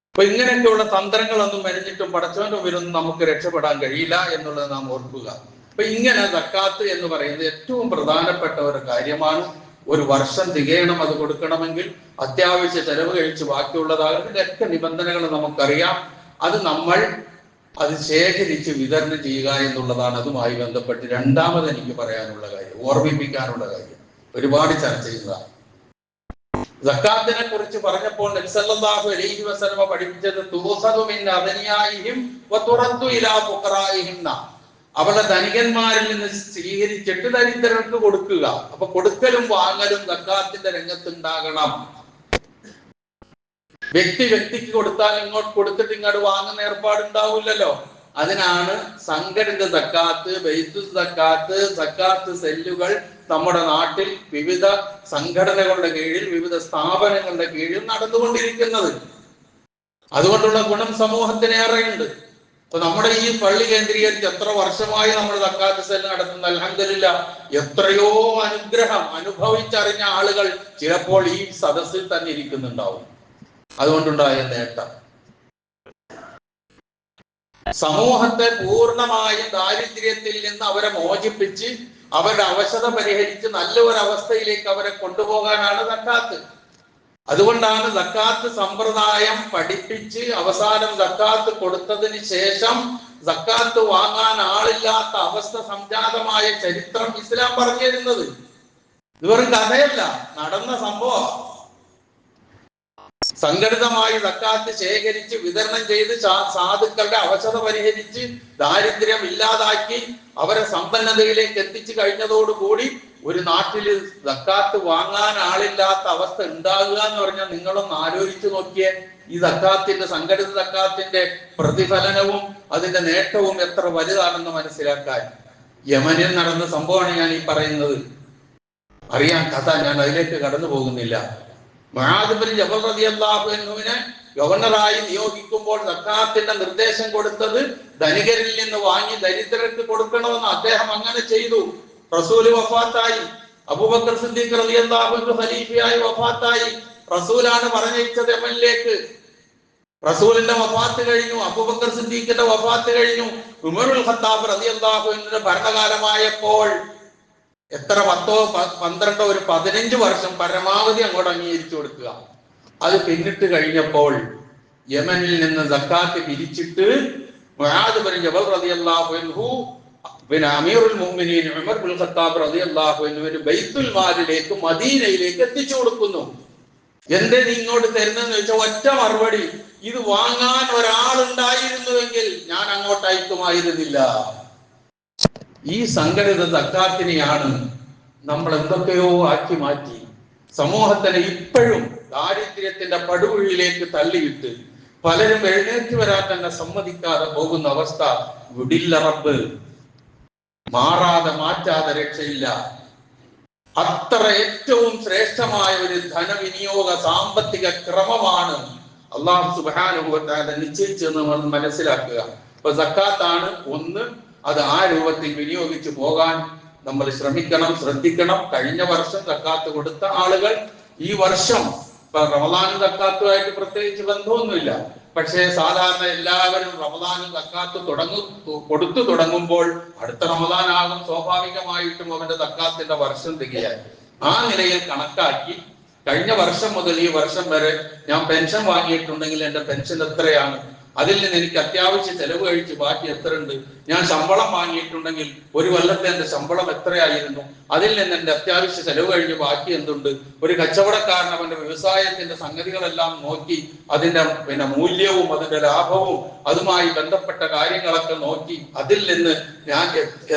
അപ്പൊ ഇങ്ങനെയൊക്കെയുള്ള തന്ത്രങ്ങളൊന്നും മെനഞ്ഞിട്ടും പടച്ചവന്റെ മുമ്പിലൊന്നും നമുക്ക് രക്ഷപ്പെടാൻ കഴിയില്ല എന്നുള്ളത് നാം ഓർക്കുക. അപ്പൊ ഇങ്ങനെ സക്കാത്ത് എന്ന് പറയുന്നത് ഏറ്റവും പ്രധാനപ്പെട്ട ഒരു കാര്യമാണ്. ഒരു വർഷം തികയണം അത് കൊടുക്കണമെങ്കിൽ. അത്യാവശ്യ ചെലവ് കഴിച്ച് ബാക്കിയുള്ളതാകുന്നതിന്റെ നിബന്ധനകൾ നമുക്കറിയാം. അത് നമ്മൾ ശേഖരിച്ച് വിതരണം ചെയ്യുക എന്നുള്ളതാണ് അതുമായി ബന്ധപ്പെട്ട് രണ്ടാമത് എനിക്ക് പറയാനുള്ള കാര്യം, ഓർമ്മിപ്പിക്കാനുള്ള കാര്യം. ഒരുപാട് ചർച്ച ചെയ്യുന്നതാണ്. സക്കാത്തിനെ കുറിച്ച് പറഞ്ഞപ്പോൾ നബി സല്ലല്ലാഹു അലൈഹി വസല്ലം പഠിപ്പിച്ചത് തുഖദു മിൻ അഗ്നിയായിഹിം വതുറദ്ദു ഇലാ ഫുഖറായിഹിം. അവരുടെ ധനികന്മാരിൽ നിന്ന് സ്വീകരിച്ചിട്ട് ദരിദ്രർക്ക് കൊടുക്കുക. അപ്പൊ കൊടുക്കലും വാങ്ങലും സക്കാത്തിന്റെ രംഗത്തുണ്ടാകണം. വ്യക്തിക്ക് കൊടുത്താൽ ഇങ്ങോട്ട് കൊടുത്തിട്ട് ഇങ്ങോട്ട് വാങ്ങുന്ന ഏർപ്പാടുണ്ടാവില്ലല്ലോ. അതിനാണ് സംഘടിത സക്കാത്ത്, ബൈത്തുൽ സക്കാത്ത്, സക്കാത്ത് സെല്ലുകൾ നമ്മുടെ നാട്ടിൽ വിവിധ സംഘടനകളുടെ കീഴിൽ, വിവിധ സ്ഥാപനങ്ങളുടെ കീഴിൽ നടന്നുകൊണ്ടിരിക്കുന്നത്. അതുകൊണ്ടുള്ള ഗുണം സമൂഹത്തിനേറെയുണ്ട്. അപ്പൊ നമ്മുടെ ഈ പള്ളി കേന്ദ്രീകരിച്ച് എത്ര വർഷമായി നമ്മൾ സക്കാത്ത് സെല്ല് നടത്തുന്ന അൽഹംദുലില്ലാഹ് എത്രയോ അനുഗ്രഹം അനുഭവിച്ചറിഞ്ഞ ആളുകൾ ചിലപ്പോൾ ഈ സദസ്സിൽ തന്നെ ഇരിക്കുന്നുണ്ടാവും. അതുകൊണ്ടുണ്ടായ നേട്ടം സമൂഹത്തെ പൂർണ്ണമായും ദാരിദ്ര്യത്തിൽ നിന്ന് അവരെ മോചിപ്പിച്ച് അവരുടെ അവശത പരിഹരിച്ച് നല്ല ഒരു അവസ്ഥയിലേക്ക് അവരെ കൊണ്ടുപോകാനാണ് സക്കാത്ത്. അതുകൊണ്ടാണ് സക്കാത്ത് സമ്പ്രദായം പഠിപ്പിച്ച് അവസാനം സക്കാത്ത് കൊടുത്തതിന് ശേഷം സക്കാത്ത് വാങ്ങാൻ ആളില്ലാത്ത അവസ്ഥ സംജാതമായ ചരിത്രം ഇസ്ലാം പറഞ്ഞു തരുന്നത്. ഇത് വെറും കഥയല്ല, നടന്ന സംഭവം. സംഘടിതമായി സക്കാത്ത് ശേഖരിച്ച് വിതരണം ചെയ്ത് സാധുക്കളുടെ അവശത പരിഹരിച്ച് ദാരിദ്ര്യം ഇല്ലാതാക്കി അവരെ സമ്പന്നതയിലേക്ക് എത്തിച്ചു കഴിഞ്ഞതോടുകൂടി ഒരു നാട്ടിൽ സക്കാത്ത് വാങ്ങാൻ ആളില്ലാത്ത അവസ്ഥ ഉണ്ടാകുക എന്ന് പറഞ്ഞാൽ നിങ്ങളൊന്ന് ആലോചിച്ചു നോക്കിയേ. ഈ സക്കാത്തിന്റെ, സംഘടിത സക്കാത്തിന്റെ പ്രതിഫലനവും അതിന്റെ നേട്ടവും എത്ര വലുതാണെന്ന് മനസ്സിലാക്കാൻ. യമനിൽ നടന്ന സംഭവമാണ് ഞാൻ ഈ പറയുന്നത്. അറിയാൻ കഥ, ഞാൻ അതിലേക്ക് കടന്നു പോകുന്നില്ല. മുആദ് ബിൻ ജബൽ റളിയല്ലാഹു അൻഹുവിനെ ഗവർണറായി നിയോഗിക്കുമ്പോൾ സക്കാത്തിന്റെ നിർദ്ദേശം കൊടുത്തത് ധനികരിൽ നിന്ന് വാങ്ങി ദരിദ്രർക്ക് കൊടുക്കണമെന്ന്. അദ്ദേഹം അങ്ങനെ ചെയ്തു. റസൂല് വഫാത്തായി. അബൂബക്കർ സിദ്ദീഖ് റളിയല്ലാഹു അൻഹു ഖലീഫയായി വഫാത്തായി. റസൂലാണ് പറഞ്ഞയച്ചത് യമനിലേക്ക്. റസൂലിന്റെ വഫാത്ത് കഴിഞ്ഞു, അബൂബക്കർ സിദ്ദീഖിന്റെ വഫാത്ത് കഴിഞ്ഞു. ഉമറുൽ ഖത്താബ് റളിയല്ലാഹു അൻഹുവിന്റെ ഭരണകാലമായപ്പോൾ എത്ര 10, 12, ഒരു 15 വർഷം പരമാവധി അങ്ങോട്ട് അംഗീകരിച്ചു കൊടുക്കുക. അത് പിന്നിട്ട് കഴിഞ്ഞപ്പോൾ യമനിൽ നിന്ന് സക്കാത്ത് പിരിച്ചിട്ട് മുആദ് ബിൻ ജബൽ റളിയല്ലാഹു അൻഹു പിന്നെ അമീറുൽ മുഅ്മിനീൻ ഉമർ ബിൻ ഖത്താബ് റളിയല്ലാഹു അൻഹു ബൈത്തുൽ മാലിലേക്ക്, മദീനയിലേക്ക് എത്തിച്ചു കൊടുക്കുന്നു. എന്തേ നീ ഇങ്ങോട്ട് തരുന്നെന്ന് ചോദിച്ചാൽ ഒറ്റ മറുപടി, ഇത് വാങ്ങാൻ ഒരാളുണ്ടായിരുന്നുവെങ്കിൽ ഞാൻ അങ്ങോട്ട് അയക്കുമായിരുന്നില്ല. ഈ സംഘടിത സക്കാത്തിനെയാണ് നമ്മൾ എന്തൊക്കെയോ ആക്കി മാറ്റി സമൂഹത്തിനെ ഇപ്പോഴും ദാരിദ്ര്യത്തിന്റെ പടുകുഴിയിലേക്ക് തള്ളിയിട്ട് പലരും എഴുന്നേറ്റ് വരാൻ തന്നെ സമ്മതിക്കാതെ പോകുന്ന അവസ്ഥ. വിടില്ല റബ്ബ്, മാറാതെ മാറ്റാതെ രക്ഷയില്ല. അത്ര ഏറ്റവും ശ്രേഷ്ഠമായ ഒരു ധനവിനിയോഗ സാമ്പത്തിക ക്രമമാണ് അല്ലാഹു സുബ്ഹാനഹു വ തആല നിശ്ചയിച്ചെന്ന് നമ്മൾ മനസ്സിലാക്കുക. അപ്പൊ സക്കാത്താണ് ഒന്ന്. അത് ആ രൂപത്തിൽ വിനിയോഗിച്ചു പോകാൻ നമ്മൾ ശ്രമിക്കണം, ശ്രദ്ധിക്കണം. കഴിഞ്ഞ വർഷം സക്കാത്ത് കൊടുത്ത ആളുകൾ ഈ വർഷം, ഇപ്പൊ റമളാൻ സക്കാത്തുമായിട്ട് പ്രത്യേകിച്ച് ബന്ധമൊന്നുമില്ല, പക്ഷേ സാധാരണ എല്ലാവരും റമദാനിൽ സക്കാത്ത് കൊടുത്തു തുടങ്ങുമ്പോൾ അടുത്ത റമദാനാകും സ്വാഭാവികമായിട്ടും അവന്റെ സക്കാത്തിന്റെ വർഷം തികയായി. ആ നിലയിൽ കണക്കാക്കി കഴിഞ്ഞ വർഷം മുതൽ ഈ വർഷം വരെ ഞാൻ പെൻഷൻ വാങ്ങിയിട്ടുണ്ടെങ്കിൽ എന്റെ പെൻഷൻ എത്രയാണ്, അതിൽ നിന്ന് എനിക്ക് അത്യാവശ്യ ചെലവ് കഴിച്ച് ബാക്കി എത്രയുണ്ട്, ഞാൻ ശമ്പളം വാങ്ങിയിട്ടുണ്ടെങ്കിൽ ഒരു കൊല്ലത്തെ എന്റെ ശമ്പളം എത്രയായിരുന്നു, അതിൽ നിന്ന് എന്റെ അത്യാവശ്യ ചെലവ് കഴിഞ്ഞ് ബാക്കി എന്തുണ്ട്, ഒരു കച്ചവടക്കാരൻ അവന്റെ വ്യവസായത്തിന്റെ സംഗതികളെല്ലാം നോക്കി അതിന്റെ മൂല്യവും അതിന്റെ ലാഭവും അതുമായി ബന്ധപ്പെട്ട കാര്യങ്ങളൊക്കെ നോക്കി അതിൽ നിന്ന് ഞാൻ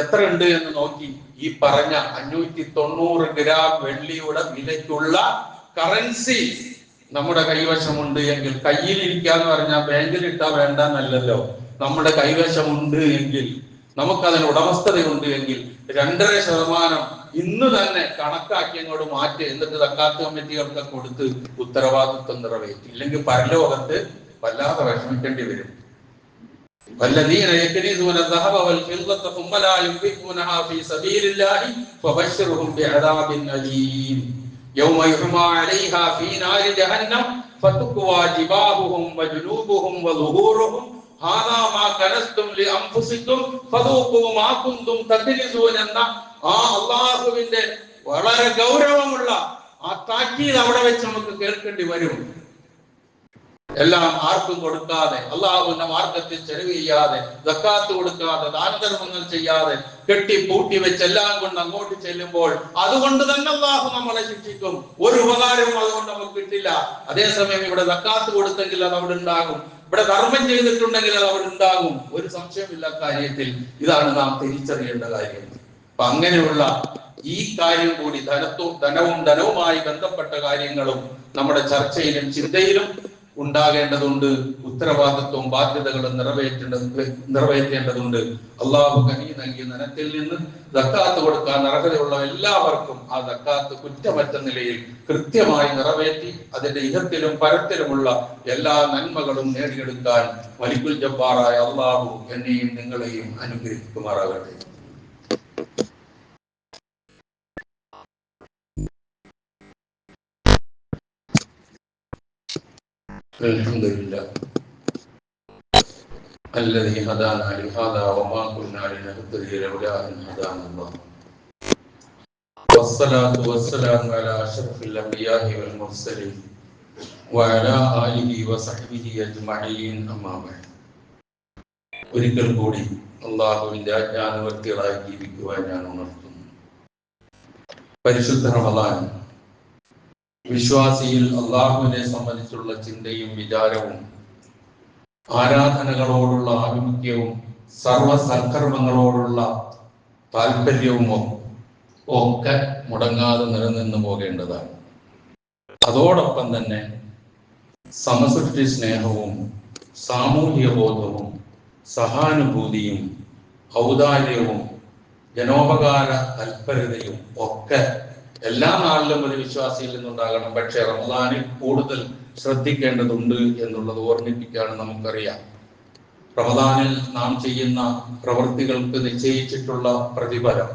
എത്ര ഉണ്ട് എന്ന് നോക്കി ഈ പറഞ്ഞ 590 ഗ്രാം വെള്ളിയുടെ വിലയ്ക്കുള്ള കറൻസി നമ്മുടെ കൈവശമുണ്ട് എങ്കിൽ, കയ്യിലിരിക്കാന്ന് പറഞ്ഞാൽ ബാങ്കിലിട്ടാ വേണ്ടെന്നല്ലല്ലോ, നമ്മുടെ കൈവശമുണ്ട് എങ്കിൽ, നമുക്കതിന് ഉടമസ്ഥതയുണ്ട് എങ്കിൽ 2.5% ഇന്ന് തന്നെ കണക്കാക്കി അങ്ങോട്ട് മാറ്റി, എന്നിട്ട് സക്കാത്ത് കമ്മിറ്റികൾക്ക് കൊടുത്ത് ഉത്തരവാദിത്വം നിറവേറ്റി. ഇല്ലെങ്കിൽ പരലോകത്ത് വല്ലാതെ വിഷമിക്കേണ്ടി വരും. والذين يكنزون الذهب والفضة ثم لا ينفقونها في سبيل الله فبشرهم بعذاب أليم يوم يحمى عليها في نار جهنم فتكوى جباههم وجنوبهم وظهورهم هذا ما كنزتم لأنفسكم فذوقوا ما كنتم تكنزون എന്ന ആ അല്ലാഹുവിന്റെ വളരെ ഗൗരവമുള്ള ആ താക്കീത് അവിടെ വെച്ച് നമുക്ക് കേൾക്കേണ്ടി വരും. എല്ലാം ആർക്കും കൊടുക്കാതെ, അള്ളാഹുവിന്റെ മാർഗത്തിൽ ചെലവ് ചെയ്യാതെ, സക്കാത്ത് കൊടുക്കാതെ, ദാനധർമ്മങ്ങൾ ചെയ്യാതെ കെട്ടി പൂട്ടി വെച്ച് എല്ലാം കൊണ്ട് അങ്ങോട്ട് ചെല്ലുമ്പോൾ അതുകൊണ്ട് തന്നെ അള്ളാഹു നമ്മളെ ശിക്ഷിക്കും. ഒരു ഉപകാരവും അതുകൊണ്ട് നമുക്ക് കിട്ടില്ല. അതേസമയം ഇവിടെ സക്കാത്ത് കൊടുത്തെങ്കിൽ അത് അവിടെ ഉണ്ടാകും, ഇവിടെ ധർമ്മം ചെയ്തിട്ടുണ്ടെങ്കിൽ അത് അവിടെ ഉണ്ടാകും. ഒരു സംശയമില്ല കാര്യത്തിൽ. ഇതാണ് നാം തിരിച്ചറിയേണ്ട കാര്യം. അപ്പൊ അങ്ങനെയുള്ള ഈ കാര്യം കൂടി ധനവുമായി ബന്ധപ്പെട്ട കാര്യങ്ങളും നമ്മുടെ ചർച്ചയിലും ചിന്തയിലും ഉണ്ടാകേണ്ടതുണ്ട്. ഉത്തരവാദിത്വവും ബാധ്യതകളും നിറവേറ്റേണ്ടതുണ്ട്. അള്ളാഹു കനി നൽകിയ ധനത്തിൽ നിന്ന് സക്കാത്ത് കൊടുക്കാൻ അർഹതയുള്ള എല്ലാവർക്കും ആ സക്കാത്ത് കുറ്റമറ്റ നിലയിൽ കൃത്യമായി നിറവേറ്റി അതിന്റെ ഇഹത്തിലും പരത്തിലുമുള്ള എല്ലാ നന്മകളും നേടിയെടുക്കാൻ മലിക്കുൽ ജബ്ബാറായ അള്ളാഹു എന്നെയും നിങ്ങളെയും അനുഗ്രഹിക്കുമാറാകട്ടെ. الحمد لله الذي هدانا لهذا وما كنا لنهتدي لولا أن هدانا الله والصلاة والسلام على أشرف الأنبياء والمرسلين وعلى آله وصحبه أجمعين أما بعد. ഒരിക്കൽ കൂടി അള്ളാഹുവിന്റെ ആജ്ഞാനുവർത്തികളായി ജീവിക്കുവാൻ ഞാൻ ഉണർത്തുന്നു. പരിശുദ്ധ റമദാൻ വിശ്വാസിയിൽ അള്ളാഹുവിനെ സംബന്ധിച്ചുള്ള ചിന്തയും വിചാരവും ആരാധനകളോടുള്ള ആഭിമുഖ്യവും സർവ സൽക്കർമ്മങ്ങളോടുള്ള താല്പര്യവും ഒക്കെ മുടങ്ങാതെ നിലനിന്നു പോകേണ്ടതാണ്. അതോടൊപ്പം തന്നെ സമസൃഷ്ടി സ്നേഹവും സാമൂഹിക ബോധവും സഹാനുഭൂതിയും ഔദാര്യവും ജനോപകാര തൽപരതയും ഒക്കെ എല്ലാ നാളിലും ഒരു വിശ്വാസിയിൽ നിന്നുണ്ടാകണം. പക്ഷെ റമദാനിൽ കൂടുതൽ ശ്രദ്ധിക്കേണ്ടതുണ്ട് എന്നുള്ളത് ഓർമ്മിപ്പിക്കുകയാണ്. നമുക്കറിയാം, റമദാനിൽ നാം ചെയ്യുന്ന പ്രവൃത്തികൾക്ക് നിശ്ചയിച്ചിട്ടുള്ള പ്രതിഫലം,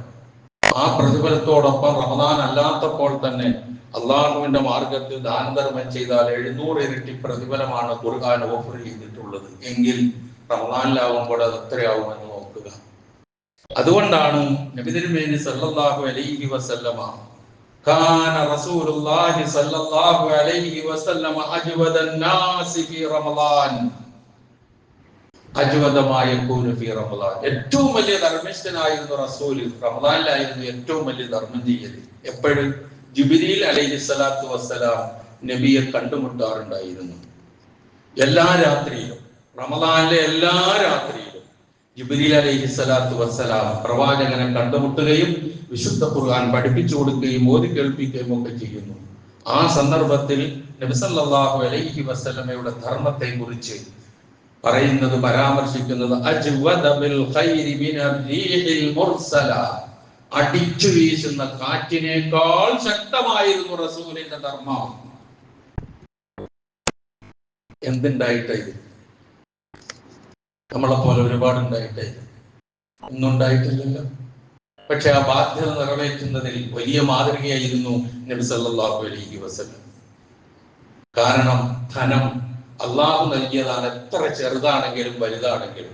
ആ പ്രതിഫലത്തോടൊപ്പം റമദാൻ അല്ലാത്തപ്പോൾ തന്നെ അള്ളാഹുവിന്റെ മാർഗത്തിൽ ദാനധർമ്മം ചെയ്താൽ 700 ഇരട്ടി പ്രതിഫലമാണ് ഖുർആൻ ഓഫർ ചെയ്തിട്ടുള്ളത്. എങ്കിൽ റമദാനിലാവുമ്പോൾ അത് എത്രയാവുമെന്ന് നോക്കുക. അതുകൊണ്ടാണ് നബി തിരുമേനി സല്ലല്ലാഹു അലൈഹി വസല്ലമ കാന റസൂലുള്ളാഹി സല്ലല്ലാഹു അലൈഹി വസല്ലമ അജ്വദൻ നാസി ഫീ റമളാൻ, അജ്വദമായ യകൂനു ഫീ റമളാൻ, ഏറ്റവും വലിയ ധർമ്മിഷ്ഠനായിരുന്നു റസൂൽ. റമളാനിലായിരുന്നു ഏറ്റവും വലിയ ധർമ്മം ചെയ്യൽ. എപ്പോഴും ജിബ്രീൽ അലൈഹിസ്സലാത്തു വസ്സലാം നബിയെ കണ്ടുമുട്ടാറുണ്ടായിരുന്നു. എല്ലാ രാത്രിയിലും, റമളാനിലെ എല്ലാ രാത്രിയിലും ജിബ്രീൽ അലൈഹിസ്സലാത്തു വസ്സലാം പ്രവാചകനെ കണ്ടുമുട്ടുകയും വിശുദ്ധ ഖുർആൻ പഠിപ്പിച്ചു കൊടുക്കുകയും ഓതി കേൾപ്പിക്കുകയും ഒക്കെ ചെയ്യുന്നു. ആ സന്ദർഭത്തിൽ നബി സല്ലല്ലാഹു അലൈഹി വസല്ലമയുടെ ധർമ്മത്തെ കുറിച്ച് പറയുന്നത്, പരാമർശിക്കുന്നത് അജ്വദ ബിൽ ഖൈരി മിനർ റീഹിൽ മുർസല, അടിച്ചു വീശുന്ന കാറ്റിനേക്കാൾ ശക്തമായിരുന്നു റസൂലിന്റെ ധർമ്മം. എന്തുണ്ടായിട്ടേ, നമ്മളെ പോലെ ഒരുപാടുണ്ടായിട്ടേ, ഒന്നും ഉണ്ടായിട്ടില്ലല്ലോ. പക്ഷെ ആ ബാധ്യത നിറവേറ്റുന്നതിൽ വലിയ മാതൃകയായിരുന്നു നബി സല്ലല്ലാഹു അലൈഹി വസല്ലം. കാരണം ധനം അള്ളാഹു നൽകിയതാണ്, എത്ര ചെറുതാണെങ്കിലും വലുതാണെങ്കിലും.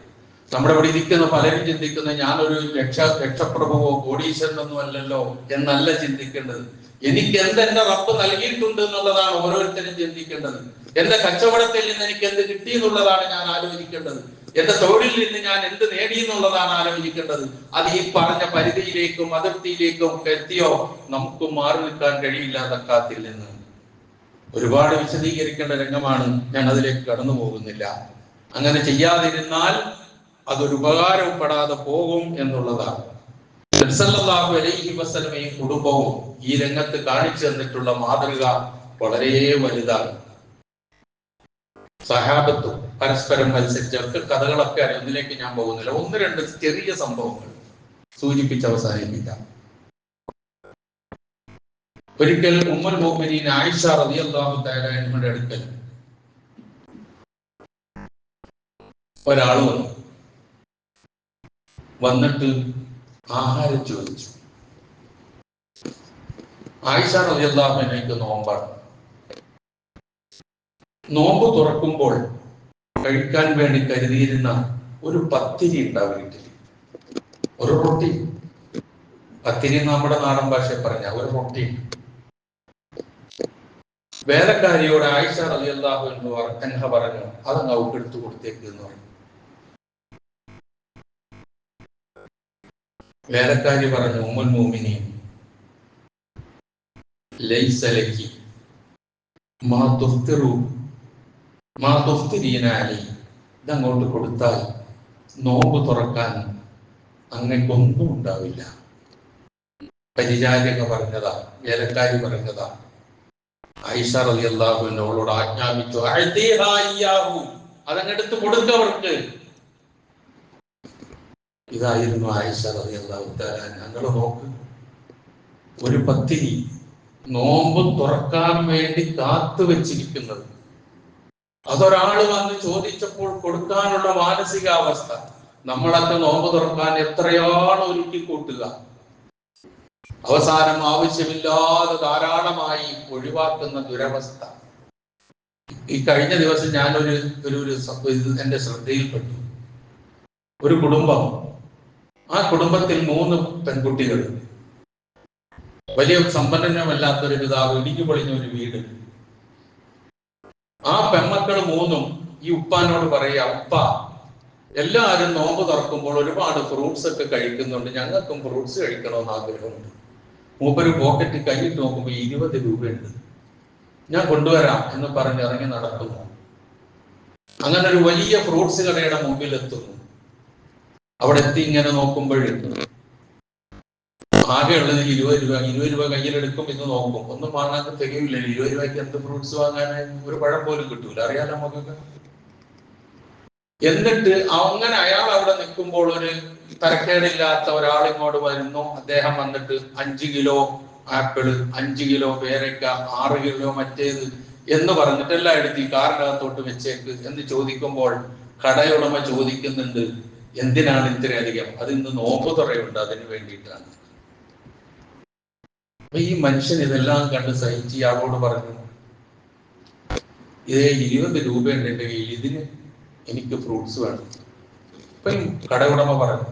നമ്മുടെ ഇവിടെ ഇരിക്കുന്ന പലരും ചിന്തിക്കുന്ന ഞാനൊരു രക്ഷപ്രഭുവോ കോടീശ്വരനൊന്നും അല്ലല്ലോ എന്നല്ല ചിന്തിക്കേണ്ടത്. എനിക്ക് എന്റെ റബ്ബ് നൽകിയിട്ടുണ്ട് എന്നുള്ളതാണ് ഓരോരുത്തരും ചിന്തിക്കേണ്ടത്. എന്റെ കച്ചവടത്തിൽ നിന്ന് എനിക്ക് എന്ത് കിട്ടി എന്നുള്ളതാണ് ഞാൻ ആലോചിക്കേണ്ടത്. എന്റെ തൊഴിലിൽ നിന്ന് ഞാൻ എന്ത് നേടി എന്നുള്ളതാണ് ആലോചിക്കേണ്ടത്. അത് ഈ പറഞ്ഞ പരിധിയിലേക്കും അതിർത്തിയിലേക്കും എത്തിയോ നമുക്ക് മാറി നിൽക്കാൻ കഴിയില്ല സക്കാത്തിൽ നിന്ന്. ഒരുപാട് വിശദീകരിക്കേണ്ട രംഗമാണ്, ഞാൻ അതിലേക്ക് കടന്നു പോകുന്നില്ല. അങ്ങനെ ചെയ്യാതിരുന്നാൽ അതൊരു ഉപകാരപ്പെടാതെ പോകും എന്നുള്ളതാണ്. നബി സല്ലല്ലാഹു അലൈഹി വസല്ലമയും കുടുംബവും ഈ രംഗത്ത് കാണിച്ചു തന്നിട്ടുള്ള മാതൃക വളരെ വലുതാണ്. സഹാബത്തും പരസ്പരം മത്സരിച്ചവർക്ക് കഥകളൊക്കെ അറിയാം, ഒന്നിലേക്ക് ഞാൻ പോകുന്നില്ല. ഒന്ന് രണ്ട് ചെറിയ സംഭവങ്ങൾ സൂചിപ്പിച്ച് അവസാനിപ്പിക്കാം. ഒരിക്കൽ ഉമ്മുൽ മുഅ്മിനീൻ ആയിഷ റളിയല്ലാഹു തആല അൻഹയുടെ അടുക്കൽ ഒരാൾ വന്നിട്ട് ആഹാരം ചോദിച്ചു. ആയിഷ റളിയല്ലാഹു അൻഹയ്ക്ക് നോമ്പാണ്. നോമ്പ് തുറക്കുമ്പോൾ കഴിക്കാൻ വേണ്ടി കരുതിയിരുന്ന ഒരു പത്തിരി ഉണ്ടാവും വീട്ടിൽ, ഒരു റൊട്ടി. പത്തിരി നമ്മുടെ നാടൻ ഭാഷയിൽ പറഞ്ഞ ഒരു റൊട്ടി. വേലക്കാരിയോട് ആയിഷ റളിയല്ലാഹു അൻഹ പറഞ്ഞു, അതങ്ങ് അവൾക്ക് എടുത്തു കൊടുത്തേക്ക് എന്ന് പറഞ്ഞു. വേലക്കാരി പറഞ്ഞു, ഉമ്മുൽ മുഅ്മിനീൻ ലൈസ ലക്കി മാ തുഫ്തിരീന അലൈഹി, ഇതങ്ങോട്ട് കൊടുത്താൽ നോമ്പ് തുറക്കാൻ അങ്ങക്കൊന്നും ഉണ്ടാവില്ല. പരിചാരിക പറഞ്ഞതാ, വേലക്കാരി പറഞ്ഞതാ. ആയിഷ റളിയല്ലാഹു അൻഹയോട് ആജ്ഞാപിച്ചു, അതങ്ങെടുത്ത് കൊടുക്കവർക്ക്. ഇതായിരുന്നു ആയിഷ റളിയല്ലാഹു തആല. ഞങ്ങൾ നോക്ക്, ഒരു പത്തിരി നോമ്പ് തുറക്കാൻ വേണ്ടി കാത്തു വെച്ചിരിക്കുന്നത്, അതൊരാൾ വന്ന് ചോദിച്ചപ്പോൾ കൊടുക്കാനുള്ള മാനസികാവസ്ഥ. നമ്മളൊക്കെ നോമ്പ് തുറക്കാൻ എത്രയാണ് ഒരുക്കി കൂട്ടുക, അവസാനം ആവശ്യമില്ലാതെ ധാരാളമായി ഒഴിവാക്കുന്ന ദുരവസ്ഥ. ഈ കഴിഞ്ഞ ദിവസം ഞാനൊരു എന്റെ ശ്രദ്ധയിൽപ്പെട്ടു. ഒരു കുടുംബം, ആ കുടുംബത്തിൽ 3 പെൺകുട്ടികൾ, വലിയ സമ്പന്നമല്ലാത്തൊരു പിതാവ്, ഇടിഞ്ഞു പൊളിഞ്ഞ ഒരു വീട്. ആ പെൺമക്കൾ 3 ഈ ഉപ്പാനോട് പറയാ, ഉപ്പ, എല്ലാവരും നോമ്പ് തുറക്കുമ്പോൾ ഒരുപാട് ഫ്രൂട്ട്സ് ഒക്കെ കഴിക്കുന്നുണ്ട്, ഞങ്ങൾക്കും ഫ്രൂട്ട്സ് കഴിക്കണമെന്ന് ആഗ്രഹമുണ്ട്. മൂപ്പര് പോക്കറ്റ് കൈയിട്ട് നോക്കുമ്പോൾ 20 രൂപയുണ്ട്, ഞാൻ കൊണ്ടുവരാം എന്ന് പറഞ്ഞ് ഇറങ്ങി നടക്കുന്നു. അങ്ങനെ ഒരു വലിയ ഫ്രൂട്ട്സ് കടയുടെ മുമ്പിൽ എത്തുന്നു. അവിടെ എത്തി ഇങ്ങനെ നോക്കുമ്പോഴേക്കും ആകെ ഉള്ളത് 20 രൂപ. 20 രൂപ കയ്യിലെടുക്കും, ഇന്ന് നോക്കും, ഒന്നും വാങ്ങാൻ തികയില്ല. 20 രൂപയ്ക്ക് എന്ത് ഫ്രൂട്ട്സ് വാങ്ങാനായി? ഒരു പഴം പോലും കിട്ടൂല, അറിയാലോ നമുക്കൊക്കെ. എന്നിട്ട് അങ്ങനെ അയാൾ അവിടെ നിൽക്കുമ്പോൾ ഒരു തരക്കേടില്ലാത്ത ഒരാളിങ്ങോട്ട് വരുന്നു. അദ്ദേഹം വന്നിട്ട് 5 കിലോ ആപ്പിള്, 5 കിലോ പേരയ്ക്ക, 6 കിലോ മറ്റേത് എന്ന് പറഞ്ഞിട്ട് എല്ലാം എടുത്ത് ഈ കാറിനകത്തോട്ട് വെച്ചേക്ക് എന്ന് ചോദിക്കുമ്പോൾ കടയുടമ ചോദിക്കുന്നുണ്ട്, എന്തിനാണ് ഇത്രയധികം? അത് ഇന്ന് നോമ്പ് തുറയുണ്ട്, അതിന് വേണ്ടിയിട്ടാണ്. അപ്പൊ ഈ മനുഷ്യൻ ഇതെല്ലാം കണ്ട് സഹിച്ച് ഇയാളോട് പറഞ്ഞു, ഇതേ 20 രൂപയുണ്ട് എൻ്റെ കയ്യിൽ, ഇതിന് എനിക്ക് ഫ്രൂട്ട്സ് വേണം. അപ്പൊ കടയുടമ പറഞ്ഞു,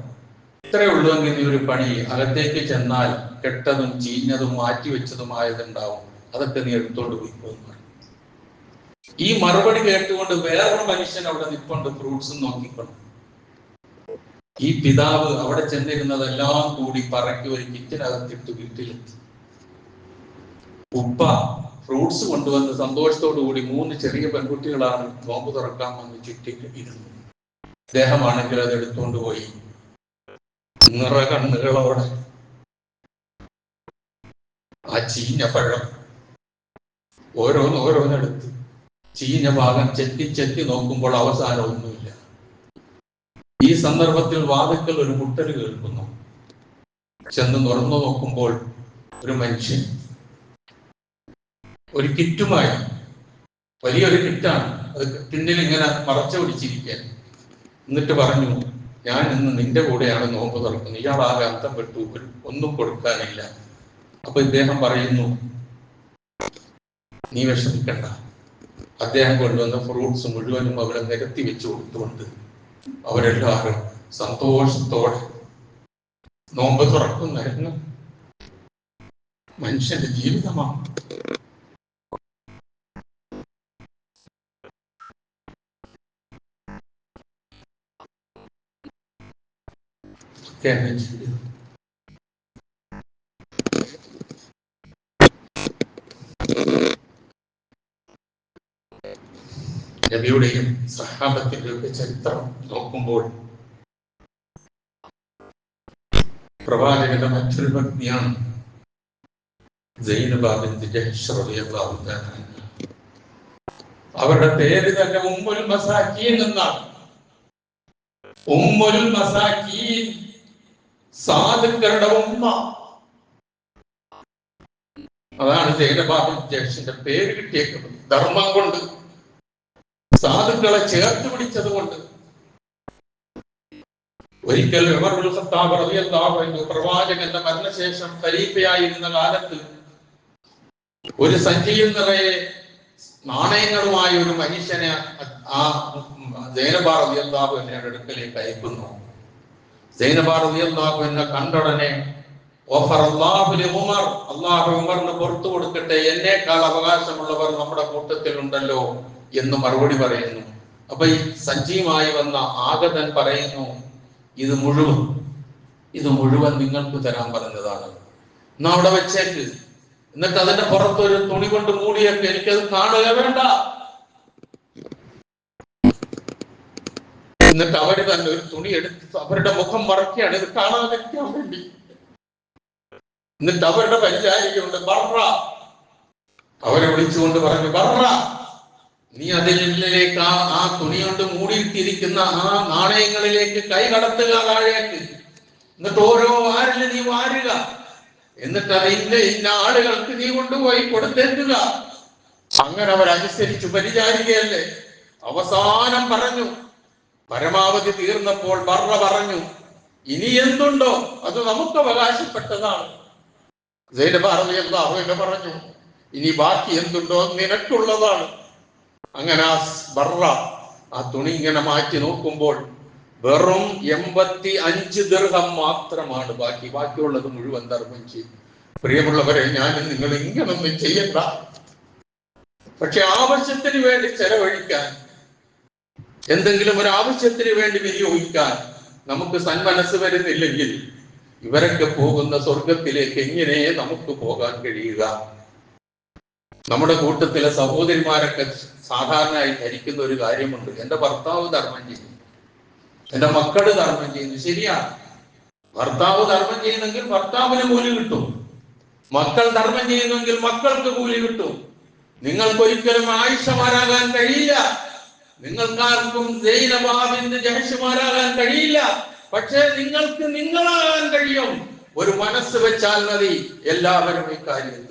ഇത്രയേ ഉള്ളുവെങ്കിൽ നീ ഒരു പണി, അകത്തേക്ക് ചെന്നാൽ കെട്ടതും ചീഞ്ഞതും മാറ്റിവെച്ചതുമായതുണ്ടാവും, അതൊക്കെ നീ എടുത്തോണ്ട് പോയിക്കോന്ന് പറഞ്ഞു. ഈ മറുപടി കേട്ടുകൊണ്ട് വേറൊരു മനുഷ്യൻ അവിടെ നിൽപ്പുണ്ട്, ഫ്രൂട്ട്സും നോക്കിക്കൊണ്ട്. ഈ പിതാവ് അവിടെ ചെന്നിരുന്നതെല്ലാം കൂടി പറക്കി ഒരു കിറ്റിനകത്തിട്ട് വീട്ടിലെത്തി. ഉപ്പ ഫ്രൂട്ട്സ് കൊണ്ടുവന്ന് സന്തോഷത്തോടു കൂടി 3 ചെറിയ പെൺകുട്ടികളാണ് നോമ്പ് തുറക്കാൻ വന്ന് ചുറ്റിക്കിട്ടിരുന്നു. അദ്ദേഹമാണെങ്കിൽ അത് എടുത്തുകൊണ്ട് പോയി നിറ കണ്ണുകളോടെ ആ ചീഞ്ഞ പഴം ഓരോന്നോരോന്നെടുത്ത് ചീഞ്ഞ ഭാഗം ചെത്തി നോക്കുമ്പോൾ അവസാനം ഒന്നുമില്ല. ഈ സന്ദർഭത്തിൽ വാതിൽക്കൽ ഒരു മുട്ടൽ കേൾക്കുന്നു. ചെന്ന് തുറന്നു നോക്കുമ്പോൾ ഒരു മനുഷ്യൻ ഒരു കിറ്റുമായി, വലിയൊരു കിറ്റാണ്, അത് പിന്നിൽ ഇങ്ങനെ മറച്ചു പിടിച്ചിരിക്കാൻ. എന്നിട്ട് പറഞ്ഞു, ഞാൻ ഇന്ന് നിന്റെ കൂടെയാണ് നോമ്പ് തുറക്കുന്നത്. ഇയാളാകെ അന്തപ്പെട്ടു, ഒന്നും കൊടുക്കാനില്ല. അപ്പൊ ഇദ്ദേഹം പറയുന്നു, നീ വിഷമിക്കണ്ട, അദ്ദേഹം കൊണ്ടുവന്ന ഫ്രൂട്ട്സ് മുഴുവനും അവിടെ നിരത്തി വെച്ച് കൊടുത്തുകൊണ്ട് അവരെല്ലാവരും സന്തോഷത്തോടെ നോമ്പ് തുറക്കുന്നതിന് മനുഷ്യന്റെ ജീവിതമാണ്. നബിയുടെയും സഹാബത്തിന്റെയും ചരിത്രം നോക്കുമ്പോൾ പ്രവാചകന്റെ മറ്റൊരു പത്നിയാണ് സൈനബ ബിൻത് ജഹ്ഷ് റളിയല്ലാഹു തആല. അവരുടെ പേര് തന്നെ ഉമ്മുൽ മസാക്കീൻ എന്നാണ്. ഉമ്മുൽ മസാക്കീൻ, സാധുക്കളുടെ ഉമ്മ. അതാണ് സൈനബ ബിൻത് ജഹ്ഷിന്റെ പേര് കിട്ടിയേക്കുന്നത്. ധർമ്മം കൊണ്ട്, സാധുക്കളെ ചേർത്ത് പിടിച്ചത് കൊണ്ട്. ഒരിക്കൽ ഉമർ ഇബ്നുൽ ഖത്താബ് റളിയല്ലാഹു അൻഹു പ്രവാചകന്റെ മരണശേഷം ഖലീഫയായിരുന്ന കാലത്ത് ഒരു സഞ്ചിയിൽ നിറയെ നാണയങ്ങളുമായി ഒരു മനുഷ്യനെ ആ സൈനബ റളിയല്ലാഹു അൻഹയുടെ അടുക്കലേക്ക് അയക്കുന്നു. സൈനബ റളിയല്ലാഹു അൻഹ കണ്ടുടനെ അല്ലാഹു ഉമറിന് പുറത്തു കൊടുക്കട്ടെ, എന്നേക്കാൾ അവകാശമുള്ളവർ നമ്മുടെ കൂട്ടത്തിലുണ്ടല്ലോ എന്ന് മറുപടി പറയുന്നു. അപ്പൊ ഈ സഞ്ചിയുമായി വന്ന ആഗതൻ പറയുന്നു, ഇത് മുഴുവൻ നിങ്ങൾക്ക് തരാൻ പറഞ്ഞതാണ്, എന്നാ അവിടെ വെച്ചേക്ക്, എന്നിട്ട് അതിന്റെ പുറത്തൊരു തുണി കൊണ്ട് മൂടിയൊക്കെ, എനിക്കത് കാണുക വേണ്ട. എന്നിട്ട് അവര് തന്നെ ഒരു തുണി എടുത്ത് അവരുടെ മുഖം മറക്കുകയാണ്, ഇത് കാണാതിരിക്കാൻ വേണ്ടി. എന്നിട്ട് അവരുടെ പരിചാരികയുണ്ട് ബർറ, അവരെ വിളിച്ചുകൊണ്ട് പറഞ്ഞു, ബർറ, നീ അതിലേക്ക് ആ തുണി കൊണ്ട് മൂടിയിട്ടിരിക്കുന്ന ആ നാണയങ്ങളിലേക്ക് കൈ കടത്തുക താഴേക്ക്, എന്നിട്ട് ഓരോ വാരില് നീ വാരുക, എന്നിട്ട് അത് ഇന്ന ആളുകൾക്ക് നീ കൊണ്ടുപോയി കൊടുത്തേക്കുക. അങ്ങനെ അവരനുസരിച്ചു. പരിചാരികയല്ലേ. അവസാനം പറഞ്ഞു, പരമാവധി തീർന്നപ്പോൾ ബർറ പറഞ്ഞു, ഇനി എന്തുണ്ടോ അത് നമുക്ക് അവകാശപ്പെട്ടതാണ്. സൈനബ റളിയല്ലാഹു അൻഹ പറഞ്ഞു, ഇനി ബാക്കി എന്തുണ്ടോ നിനക്കുള്ളതാണ്. അങ്ങനെ ആ ബർറ ആ തുണി ഇങ്ങനെ മാറ്റി നോക്കുമ്പോൾ വെറും 85 ദിർഹം മാത്രമാണ് ബാക്കിയുള്ളത് മുഴുവൻ ധർമ്മം ചെയ്യും. പ്രിയമുള്ളവരെ, ഞാൻ നിങ്ങൾ ഇങ്ങനൊന്നും ചെയ്യണ്ട. പക്ഷെ ആവശ്യത്തിന് വേണ്ടി ചെലവഴിക്കാൻ, എന്തെങ്കിലും ഒരു ആവശ്യത്തിന് വേണ്ടി വിനിയോഗിക്കാൻ നമുക്ക് സന്മനസ് വരുന്നില്ലെങ്കിൽ ഇവരൊക്കെ പോകുന്ന സ്വർഗത്തിലേക്ക് എങ്ങനെ നമുക്ക് പോകാൻ കഴിയുക? നമ്മുടെ കൂട്ടത്തിലെ സഹോദരിമാരൊക്കെ സാധാരണയായി ധരിക്കുന്ന ഒരു കാര്യമുണ്ട്, എന്റെ ഭർത്താവ് ധർമ്മം ചെയ്യുന്നു, എന്റെ മക്കള് ധർമ്മം ചെയ്യുന്നു. ശരിയാണ്, ഭർത്താവ് ധർമ്മം ചെയ്യുന്നെങ്കിൽ ഭർത്താവിന് കൂലി കിട്ടും, മക്കൾ ധർമ്മം ചെയ്യുന്നെങ്കിൽ മക്കൾക്ക് കൂലി കിട്ടും. നിങ്ങൾക്കൊരിക്കലും ആയിഷമാരാകാൻ കഴിയില്ല, നിങ്ങൾക്കാർക്കും സൈനബ ബിൻത് ജഹ്ഷുമാരാകാൻ കഴിയില്ല. പക്ഷേ നിങ്ങൾക്ക് നിങ്ങളാകാൻ കഴിയും. ഒരു മനസ്സ് വെച്ചാൽ മതി എല്ലാവരും ഇക്കാര്യത്തിൽ.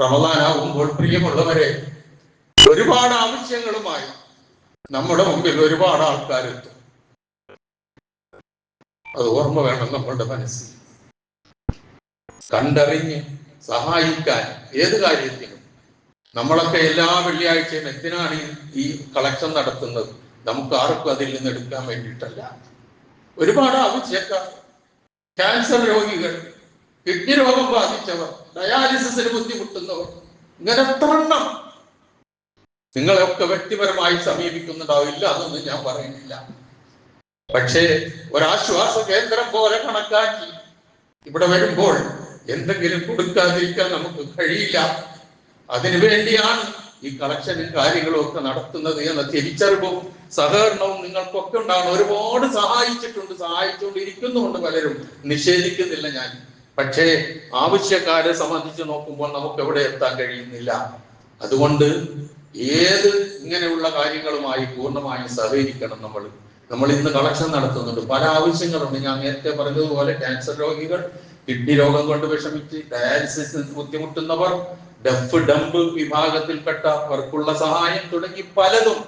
റമദാനാകുമ്പോൾ പ്രിയമുള്ളവരെ, ഒരുപാട് ആവശ്യങ്ങളുമായി നമ്മുടെ മുമ്പിൽ ഒരുപാട് ആൾക്കാരെത്തും. അത് ഓർമ്മ വേണം നമ്മളുടെ മനസ്സിൽ. കണ്ടറിഞ്ഞ് സഹായിക്കാൻ ഏത് കാര്യത്തിനും. നമ്മളൊക്കെ എല്ലാ വെള്ളിയാഴ്ചയും എന്തിനാണ് ഈ കളക്ഷൻ നടത്തുന്നത്? നമുക്ക് ആർക്കും അതിൽ നിന്ന് എടുക്കാൻ വേണ്ടിയിട്ടല്ല. ഒരുപാട് ആവശ്യക്കാർ, ക്യാൻസർ രോഗികൾ, കിഡ്നി രോഗം ബാധിച്ചവർ, ഡയാലിസിസിന് ബുദ്ധിമുട്ടുന്നവർ, ഇങ്ങനെ എത്ര എണ്ണം. നിങ്ങളെയൊക്കെ വ്യക്തിപരമായി സമീപിക്കുന്നുണ്ടാവില്ല, അതൊന്നും ഞാൻ പറയുന്നില്ല. പക്ഷേ ഒരാശ്വാസ കേന്ദ്രം പോലെ കണക്കാക്കി ഇവിടെ വരുമ്പോൾ എന്തെങ്കിലും കൊടുക്കാതിരിക്കാൻ നമുക്ക് കഴിയില്ല. അതിനു വേണ്ടിയാണ് ഈ കളക്ഷനും കാര്യങ്ങളും ഒക്കെ നടത്തുന്നത് എന്ന തിരിച്ചറിവും സഹകരണവും നിങ്ങൾക്കൊക്കെ ഉണ്ടാകണം. ഒരുപാട് സഹായിച്ചുകൊണ്ടിരിക്കുന്നുണ്ട് പലരും, നിഷേധിക്കുന്നില്ല ഞാൻ. പക്ഷേ ആവശ്യക്കാരെ സംബന്ധിച്ച് നോക്കുമ്പോൾ നമുക്ക് എവിടെ എത്താൻ കഴിയുന്നില്ല. അതുകൊണ്ട് ഏത് ഇങ്ങനെയുള്ള കാര്യങ്ങളുമായി പൂർണ്ണമായും സഹകരിക്കണം. നമ്മൾ ഇന്ന് കളക്ഷൻ നടത്തുന്നുണ്ട്, പല ആവശ്യങ്ങളുണ്ട്. ഞാൻ നേരത്തെ പറഞ്ഞതുപോലെ ക്യാൻസർ രോഗികൾ, കിഡ്നി രോഗം കൊണ്ട് വിഷമിച്ച് ഡയാലിസിസ് ബുദ്ധിമുട്ടുന്നവർ, ഡംബ് വിഭാഗത്തിൽപ്പെട്ടവർക്കുള്ള സഹായം തുടങ്ങി പലതും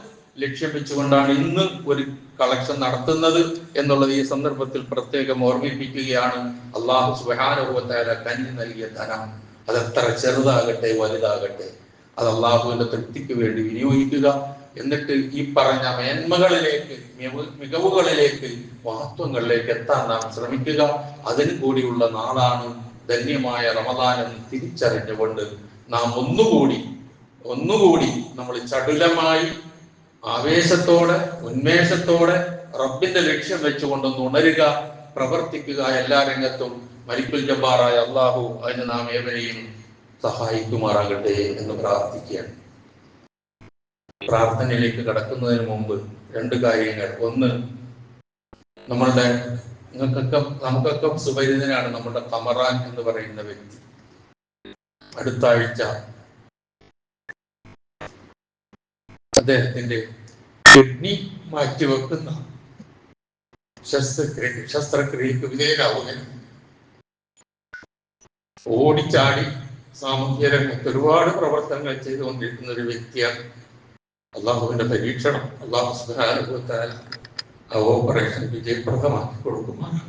ലക്ഷ്യം വെച്ചുകൊണ്ടാണ് ഇന്ന് ഒരു കളക്ഷൻ നടത്തുന്നത് എന്നുള്ളത് ഈ സന്ദർഭത്തിൽ പ്രത്യേകം ഓർമ്മിപ്പിക്കുകയാണ്. അല്ലാഹു സുബ്ഹാനഹു വ തആല കനിഞ്ഞു നൽകിയ ധനം അതെത്ര ചെറുതാകട്ടെ വലുതാകട്ടെ, അത് അള്ളാഹുവിന്റെ തൃപ്തിക്ക് വേണ്ടി വിനിയോഗിക്കുക. എന്നിട്ട് ഈ പറഞ്ഞ മേന്മകളിലേക്ക്, മികവുകളിലേക്ക്, മഹത്വങ്ങളിലേക്ക് എത്താൻ നാം ശ്രമിക്കുക. അതിന് കൂടിയുള്ള നാളാണ് ധന്യമായ റമദാൻ എന്ന് തിരിച്ചറിഞ്ഞുകൊണ്ട് നാം ഒന്നുകൂടി നമ്മൾ ചടുലമായി, ആവേശത്തോടെ, ഉന്മേഷത്തോടെ റബ്ബിന്റെ ലക്ഷ്യം വെച്ചുകൊണ്ടൊന്ന് ഉണരുക, പ്രവർത്തിക്കുക. എല്ലാ രംഗത്തും മലിക്കുൽ ജബ്ബാറായ അള്ളാഹു അതിന് നാം ഏവരെയും സഹായിക്കുമാറാകട്ടെ എന്ന് പ്രാർത്ഥിക്കുകയാണ്. പ്രാർത്ഥനയിലേക്ക് കടക്കുന്നതിന് മുമ്പ് രണ്ട് കാര്യങ്ങൾ. ഒന്ന്, നമുക്കൊക്കെ സുപരിചിതനാണ് നമ്മുടെ കമറാൻ എന്ന് പറയുന്ന വ്യക്തി. അടുത്ത ആഴ്ച അദ്ദേഹത്തിന്റെ കിഡ്നി മാറ്റിവെക്കുന്ന ശസ്ത്രക്രിയക്ക് വിധേയനാവുകയാണ്. ഓടിച്ചാടി സാമൂഹ്യ രംഗത്ത് ഒരുപാട് പ്രവർത്തനങ്ങൾ ചെയ്തുകൊണ്ടിരിക്കുന്ന ഒരു വ്യക്തിയാണ്. അള്ളാഹുവിന്റെ പരീക്ഷണം, അള്ളാഹു സുബ്ഹാനഹു വ തആല ആ ഓപ്പറേഷൻ വിജയപ്രദമാക്കി കൊടുക്കുമാണ്.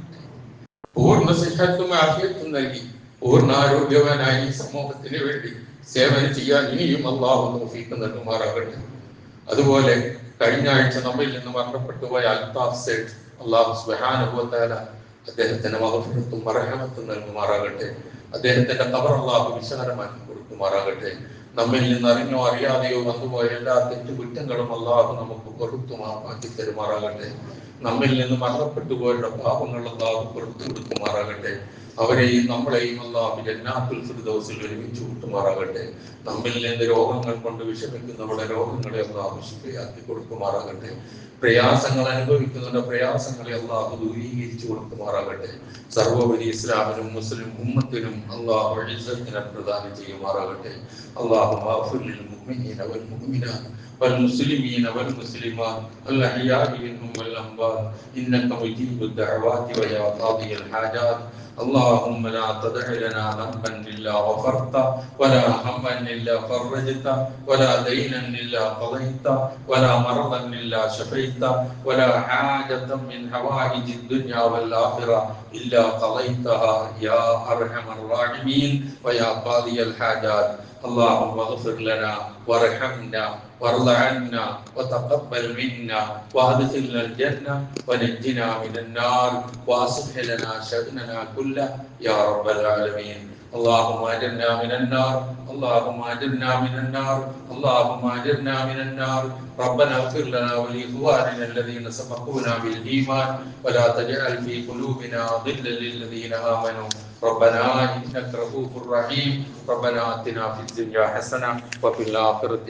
പൂർണ്ണ സിഹത്തും ആഫിയത്തും നൽകി പൂർണ്ണാരോഗ്യവാനായി സമൂഹത്തിന് വേണ്ടി സേവനം ചെയ്യാൻ ഇനിയും അള്ളാഹു തൗഫീഖ് നൽകുമാറാകട്ടെ. അതുപോലെ കഴിഞ്ഞ ആഴ്ച നമ്മിൽ നിന്ന് മരണപ്പെട്ടു പോയ അൽതാഫ് സേഠ്, അള്ളാഹു സുബ്ഹാനഹു വ തആല അദ്ദേഹത്തിന്റെ മഗ്ഫിറത്തും മർഹമത്തും നൽകുമാറാകട്ടെ. അദ്ദേഹത്തിന്റെ ഖബർ അള്ളാഹു വിശാലമാക്കി കൊടുക്കുമാറാകട്ടെ. നമ്മിൽ നിന്ന് അറിഞ്ഞോ അറിയാതെയോ വന്നുപോയ എല്ലാ തെറ്റുകുറ്റങ്ങളും അള്ളാഹു നമുക്ക് പൊറുത്തു മാപ്പാക്കി തരുമാറാകട്ടെ. നമ്മിൽ നിന്ന് മരണപ്പെട്ടു പോയുള്ള പാപങ്ങൾ അള്ളാഹു പൊറുത്തു കൊടുക്കുമാറാകട്ടെ. അവരെയും നമ്മളെയും അള്ളാഹു ജന്നാത്തുൽ ഫിർദൗസിൽ ഒരുമിച്ച് കൂട്ടുമാറാകട്ടെ. നമ്മിൽ നിന്ന് രോഗങ്ങൾ കൊണ്ട് വിഷമിക്കുന്നവരുടെ രോഗങ്ങളെ അള്ളാഹു ശിഫയാക്കി കൊടുക്കുമാറാകട്ടെ. പ്രയാസങ്ങൾ അനുഭവിക്കുന്നവരുടെ പ്രയാസങ്ങളെ അള്ളാഹു ദൂരീകരിച്ചു കൊടുക്കുമാറാകട്ടെ. സർവോപരി ഇസ്ലാമിനും മുസ്ലിം ഉമ്മത്തിനും അള്ളാഹു ഇസ്സത്തിനെ പ്രദാനം ചെയ്യുമാറാകട്ടെ. അള്ളാഹു ഗഫിർ ലിൽ മുഅ്മിനീന വൽ മുഅ്മിനാത്ത് والمسلمين والمسلمات الأحياء منهم والأموات إنك مجيب الدعوات ويا قاضي الحاجات. اللهم لا تدع لنا ذنبا إلا غفرته ولا هما إلا فرجته ولا دينا إلا قضيته ولا مرضا إلا شفيته ولا حاجة من حوائج الدنيا والآخرة إلا قضيتها يا أرحم الراحمين ويا قاضي الحاجات. اللهم اغفر لنا وارحمنا وارض عنا وتقبل منا وادخلنا الجنة ونجنا من النار واصلح لنا شأننا كله يا رب العالمين. اللهم اجرنا من النار، اللهم اجرنا من النار، اللهم اجرنا من النار. ربنا اغفر لنا ولإخواننا الذين سبقونا بالإيمان ولا تجعل في قلوبنا غلا للذين آمنوا ربنا إنك رؤوف رحيم. ربنا آتنا في الدنيا حسنة وفي الآخرة